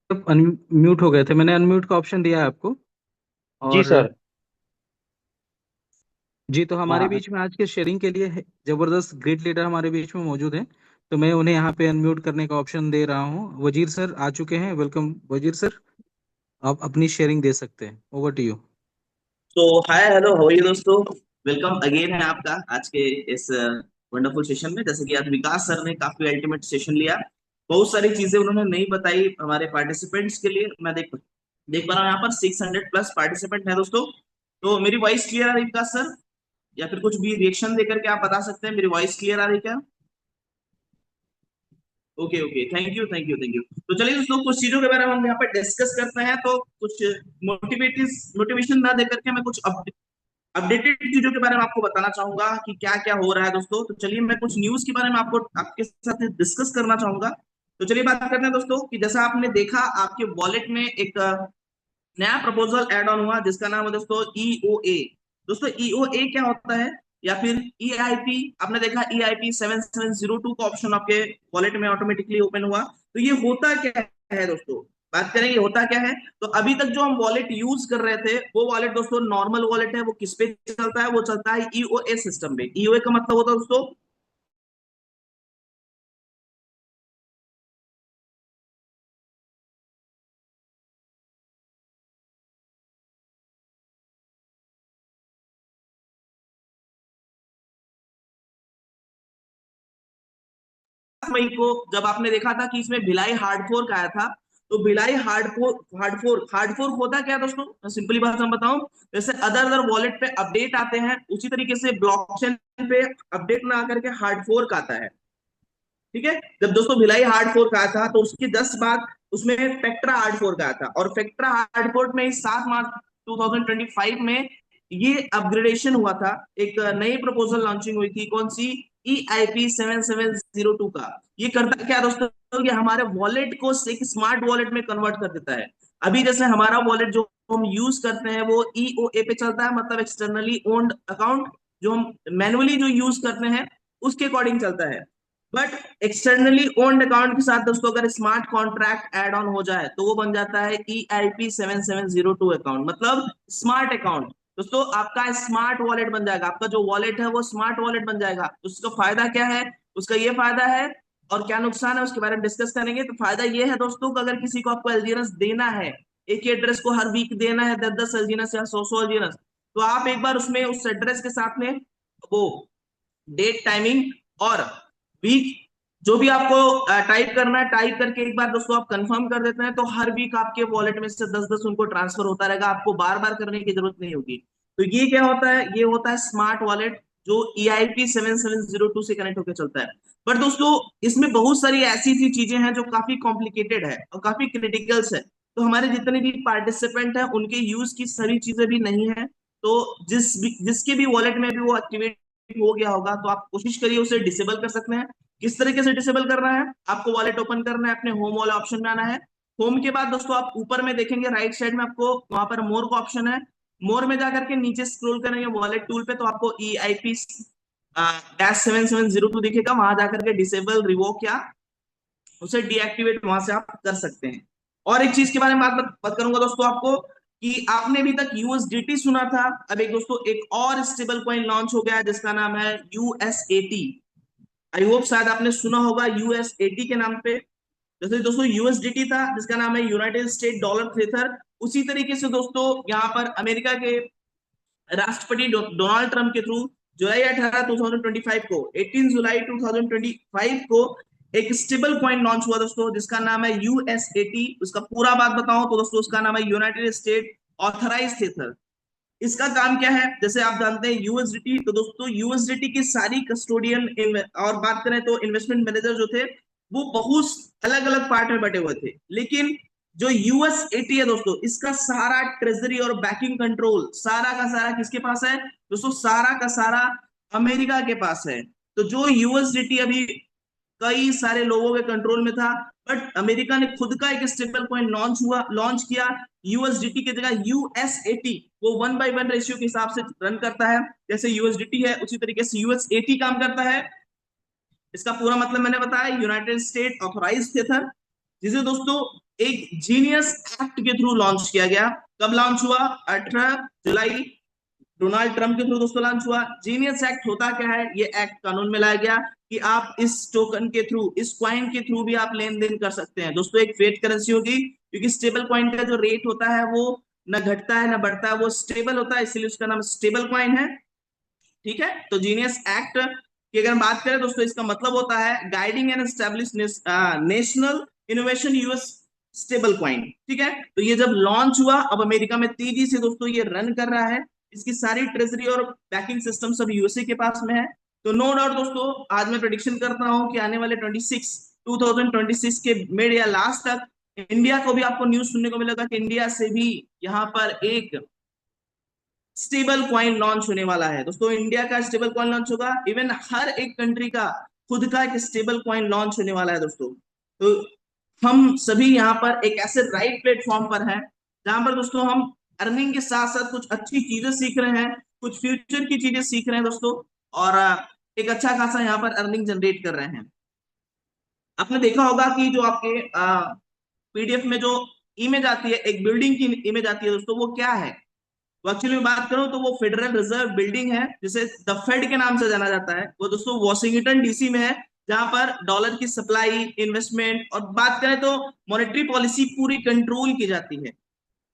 आप अनम्यूट हो गए थे, मैंने अनम्यूट का ऑप्शन दिया है आपको। जी और सर। जी, तो हमारे हाँ। बीच में आज के शेयरिंग के लिए जबरदस्त ग्रेट लीडर हमारे बीच में मौजूद हैं। तो मैं उन्हें यहाँ पे अनम्यूट करने का ऑप्शन दे रहा हूँ। वजीर सर आ चुके हैं, वेलकम वजीर सर। आप अपनी शेयरिंग दे सकते हैं, ओवर टू यू। तो hi hello how are you दोस्तों। वेलकम अगेन है आपका आज के इस वंडरफुल सेशन में। जैसे कि आज विकास सर ने काफी अल्टीमेट सेशन लिया, बहुत सारी चीजें उन्होंने नहीं बताई हमारे पार्टिसिपेंट्स के लिए। मैं देख पा रहा हूँ यहाँ पर 600 प्लस पार्टिसिपेंट है दोस्तों। तो मेरी वॉइस क्लियर आ रही है विकास सर, या फिर कुछ भी रिएक्शन देकर के आप बता सकते हैं मेरी वॉइस क्लियर आ रही है क्या। Okay okay, thank you thank you thank you. तो चलिए दोस्तों, कुछ चीजों के बारे में हम यहाँ पर डिस्कस करते हैं। तो कुछ मोटिवेशन ना देकर के मैं कुछ अपडेटेड चीजों के बारे में आपको बताना चाहूंगा कि क्या क्या हो रहा है दोस्तों। तो चलिए मैं कुछ न्यूज के बारे में आपको आपके साथ डिस्कस करना चाहूंगा। तो चलिए बात करते हैं दोस्तों कि जैसा आपने देखा आपके वॉलेट में एक नया प्रपोजल ऐड ऑन हुआ जिसका नाम है दोस्तों ईओए। दोस्तों ईओए क्या होता है, या फिर ईआईपी। आपने देखा ईआईपी 7702 का ऑप्शन आपके वॉलेट में ऑटोमेटिकली ओपन हुआ। तो ये होता क्या है दोस्तों, बात करेंगे होता क्या है। तो अभी तक जो हम वॉलेट यूज कर रहे थे वो वॉलेट दोस्तों नॉर्मल वॉलेट है। वो किस पे चलता है, वो चलता है ईओए सिस्टम पे। ईओए का मतलब होता है दोस्तों मई को जब आपने देखा था कि इसमें भिलाई हार्ड फोर्क आया था। तो भिलाई हार्ड फोर्क होता क्या है दोस्तों, मैं सिंपली बात हम बताऊं। जैसे अदर अदर वॉलेट पे अपडेट आते हैं उसी तरीके से ब्लॉकचेन पे अपडेट ना आकर के हार्ड फोर्क आता है। ठीक है, जब दोस्तों भिलाई हार्ड फोर्क आया था तो उसके 10 बाद उसमें फेक्ट्रा हार्ड फोर्क आया था। और फेक्ट्रा हार्ड फोर्क में 7 मार्च 2025 में ये अपग्रेडेशन हुआ था, एक नई प्रपोजल लॉन्चिंग हुई थी, कौन सी, EIP 7702 का। ये करता क्या दोस्तों, ये हमारे वॉलेट को एक स्मार्ट वॉलेट में कन्वर्ट कर देता है। अभी जैसे हमारा वॉलेट जो हम यूज करते हैं वो EOA पे चलता है, मतलब एक्सटर्नली ओन्ड अकाउंट, जो हम मैनुअली जो यूज करते हैं उसके अकॉर्डिंग चलता है। बट एक्सटर्नली ओन्ड अकाउंट के साथ दोस्तों अगर स्मार्ट कॉन्ट्रैक्ट एड ऑन हो जाए तो वो बन जाता है EIP 7702 अकाउंट, मतलब स्मार्ट अकाउंट। दोस्तों आपका स्मार्ट वॉलेट बन जाएगा, आपका जो वॉलेट है वो स्मार्ट वॉलेट बन जाएगा। उसका फायदा क्या है, उसका ये फायदा है, और क्या नुकसान है उसके बारे में डिस्कस करेंगे। तो फायदा ये है दोस्तों कि अगर किसी को आपको एलजीएनएस देना है, एक ही एड्रेस को हर वीक देना है 10-10 एलजीएनएस या 100-100 एलजीएनएस, तो आप एक बार उसमें उस एड्रेस के साथ में वो डेट, टाइमिंग और वीक जो भी आपको टाइप करना है, टाइप करके एक बार दोस्तों आप कंफर्म कर देते हैं तो हर वीक आपके वॉलेट में से 10-10 उनको ट्रांसफर होता रहेगा, आपको बार बार करने की जरूरत नहीं होगी। तो ये क्या होता है, ये होता है स्मार्ट वॉलेट जो EIP 7702 से कनेक्ट होकर चलता है। पर दोस्तों इसमें बहुत सारी ऐसी सी चीजें हैं जो काफी कॉम्प्लिकेटेड है और काफी क्रिटिकल्स है, तो हमारे जितने भी पार्टिसिपेंट हैं उनके यूज की सारी चीजें भी नहीं है। तो जिसके भी वॉलेट में भी वो एक्टिवेट हो गया होगा तो आप कोशिश करिए उसे डिसेबल कर सकते हैं। किस तरीके से डिसेबल करना है, आपको वॉलेट ओपन करना है, अपने होम वाले ऑप्शन में आना है। होम के बाद दोस्तों आप ऊपर में देखेंगे राइट साइड में आपको वहां पर मोर का ऑप्शन है, मोर में जाकर के नीचे स्क्रॉल करेंगे वॉलेट टूल पे तो आपको EIP 7702 दिखेगा, वहां जाकर के डिसेबल रिवोक या उसे डीएक्टिवेट वहां से आप कर सकते हैं। और एक चीज के बारे में बात करूंगा दोस्तों आपको कि आपने अभी तक USDT सुना था, अब एक दोस्तों एक और स्टेबल कॉइन लॉन्च हो गया है जिसका नाम है USAT। आई होप शायद आपने सुना होगा USAT के नाम पे। जैसे दोस्तों USDT था जिसका नाम है यूनाइटेड स्टेट डॉलर थेथर, उसी तरीके से दोस्तों यहाँ पर अमेरिका के राष्ट्रपति डोनाल्ड ट्रंप के थ्रू जुलाई 18 2025 को 18 जुलाई 2025 को एक स्टेबल कॉइन लॉन्च हुआ दोस्तों जिसका नाम है USAT। उसका पूरा बात बताऊं तो दोस्तों उसका नाम है यूनाइटेड स्टेट ऑथराइज्ड थेथर। इसका काम क्या है, जैसे आप जानते हैं USDT, तो दोस्तों USDT की सारी कस्टोडियन और बात करें तो इन्वेस्टमेंट मैनेजर जो थे वो बहुत अलग अलग पार्ट में बटे हुए थे, लेकिन जो USAT है दोस्तों इसका सारा ट्रेजरी और बैकिंग कंट्रोल सारा का सारा किसके पास है दोस्तों, सारा का सारा अमेरिका के पास है। तो जो USDT अभी कई सारे लोगों के कंट्रोल में था, बट अमेरिका ने खुद का एक स्टेबल कॉइन लॉन्च किया USDT की जगह USAT, वो 1/1 रेशियो के हिसाब से रन करता है। जैसे USDT है उसी तरीके से USAT काम करता है। इसका पूरा मतलब मैंने बताया, यूनाइटेड स्टेट ऑथराइज्ड थेथर, जिसे दोस्तों एक जीनियस एक्ट के थ्रू लॉन्च किया गया। कब लॉन्च हुआ, 18 जुलाई डोनाल्ड ट्रंप के थ्रू दोस्तों लॉन्च हुआ। जीनियस एक्ट होता क्या है, ये एक्ट कानून में लाया गया कि आप इस टोकन के थ्रू, इस क्वाइन के थ्रू भी आप लेन देन कर सकते हैं। दोस्तों एक फेट करेंसी होगी, क्योंकि स्टेबल क्वाइन का जो रेट होता है वो न घटता है न बढ़ता है, वो स्टेबल होता है, इसलिए उसका नाम स्टेबल क्वाइन है। ठीक है, तो जीनियस एक्ट की अगर बात करें दोस्तों इसका मतलब होता है guiding and establish national innovation US stable coin. ठीक है, तो ये जब लॉन्च हुआ अब अमेरिका में तेजी से दोस्तों ये रन कर रहा है, इसकी सारी ट्रेजरी और बैकिंग सिस्टम सब यूएसए के पास में है। तो नो डाउट दोस्तों आज मैं प्रेडिक्शन करता हूं कि आने वाले 2026 के मिड या लास्ट तक इंडिया को भी आपको न्यूज सुनने को मिलेगा कि इंडिया से भी यहाँ पर एक स्टेबल कॉइन लॉन्च होने वाला है। दोस्तों इंडिया का स्टेबल कॉइन लॉन्च होगा, इवन हर एक कंट्री का खुद का एक स्टेबल कॉइन लॉन्च होने वाला है दोस्तों। तो हम सभी यहाँ पर एक ऐसे राइट प्लेटफॉर्म पर हैं जहां पर दोस्तों हम अर्निंग के साथ साथ कुछ अच्छी चीजें सीख रहे हैं, कुछ फ्यूचर की चीजें सीख रहे हैं दोस्तों, और एक अच्छा खासा यहाँ पर अर्निंग जनरेट कर रहे हैं। आपने देखा होगा कि जो आपके PDF में जो इमेज आती है, एक बिल्डिंग की इमेज आती है दोस्तों, वो क्या है, तो एक्चुअली मैं बात करूं तो वो फेडरल रिजर्व बिल्डिंग है जिसे द फेड के नाम से जाना जाता है। वो दोस्तों वॉशिंगटन DC में है, जहां पर डॉलर की सप्लाई, इन्वेस्टमेंट और बात करें तो मॉनेटरी पॉलिसी पूरी कंट्रोल की जाती है।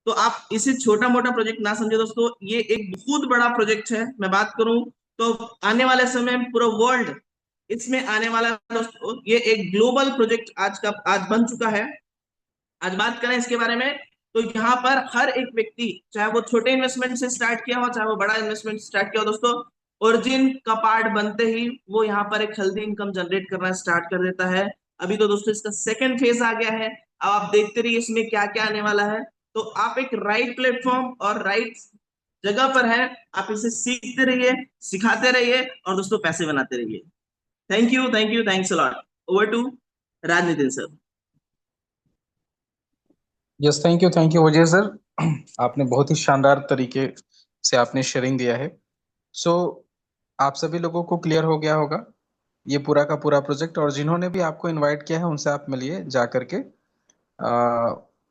तो आप इसे छोटा मोटा प्रोजेक्ट ना समझे दोस्तों, ये एक बहुत बड़ा प्रोजेक्ट है। मैं बात करूं तो आने वाले समय में पूरा वर्ल्ड इसमें आने वाला दोस्तों, ये एक ग्लोबल प्रोजेक्ट आज बन चुका है। आज बात करें इसके बारे में तो यहाँ पर हर एक व्यक्ति, चाहे वो छोटे इन्वेस्टमेंट से स्टार्ट किया हो चाहे वो बड़ा इन्वेस्टमेंट स्टार्ट किया हो दोस्तों, ओरिजिन का पार्ट बनते ही वो यहाँ पर एक हेल्दी इनकम जनरेट करना स्टार्ट कर देता है। अभी तो दोस्तों इसका सेकंड फेज आ गया है, अब आप देखते रहिए इसमें क्या क्या आने वाला है। तो आप एक राइट प्लेटफॉर्म और राइट जगह पर हैं। आप इसे सीखते रहिए, सिखाते रहिए और दोस्तों पैसे बनाते रहिए। Thank you, thank you, thanks a lot. Over to Rajnitin sir. Yes, thank you Vijay sir. आपने बहुत ही शानदार तरीके से आपने शेयरिंग दिया है। सो आप सभी लोगों को क्लियर हो गया होगा ये पूरा का पूरा प्रोजेक्ट, और जिन्होंने भी आपको इनवाइट किया है उनसे आप मिलिए जा करके,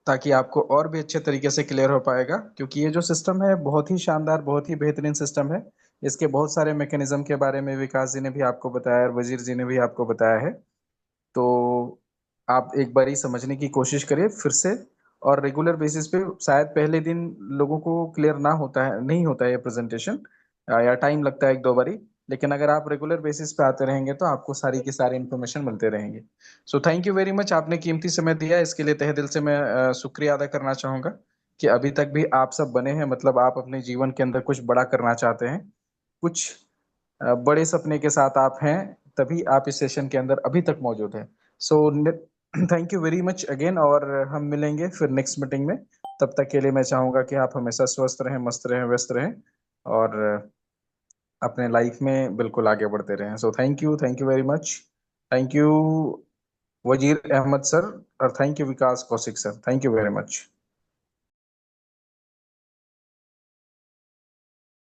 ताकि आपको और भी अच्छे तरीके से क्लियर हो पाएगा, क्योंकि ये जो सिस्टम है बहुत ही शानदार, बहुत ही बेहतरीन सिस्टम है। इसके बहुत सारे मैकेनिज्म के बारे में विकास जी ने भी आपको बताया और वजीर जी ने भी आपको बताया है। तो आप एक बारी समझने की कोशिश करिए फिर से, और रेगुलर बेसिस पे शायद पहले दिन लोगों को क्लियर ना होता है, नहीं होता है ये प्रेजेंटेशन, या टाइम लगता है एक दो बारी, लेकिन अगर आप रेगुलर बेसिस पे आते रहेंगे तो आपको सारी की सारी इन्फॉर्मेशन मिलते रहेंगे। So thank you very much, आपने कीमती समय दिया, इसके लिए तहे दिल से मैं शुक्रिया अदा करना चाहूंगा कि अभी तक भी आप सब बने हैं, मतलब आप अपने जीवन के अंदर कुछ बड़ा करना चाहते हैं, कुछ बड़े सपने के साथ आप हैं, तभी आप इस सेशन के अंदर अभी तक मौजूद हैं। So thank you very much again, और हम मिलेंगे फिर नेक्स्ट मीटिंग में। तब तक के लिए मैं चाहूंगा कि आप हमेशा स्वस्थ रहें, मस्त रहें, व्यस्त रहें, और अपने लाइफ में बिल्कुल आगे बढ़ते रहें। So thank you very much. Thank you वजीर अहमद सर, और thank you Vikas Kaushik sir, thank you very much.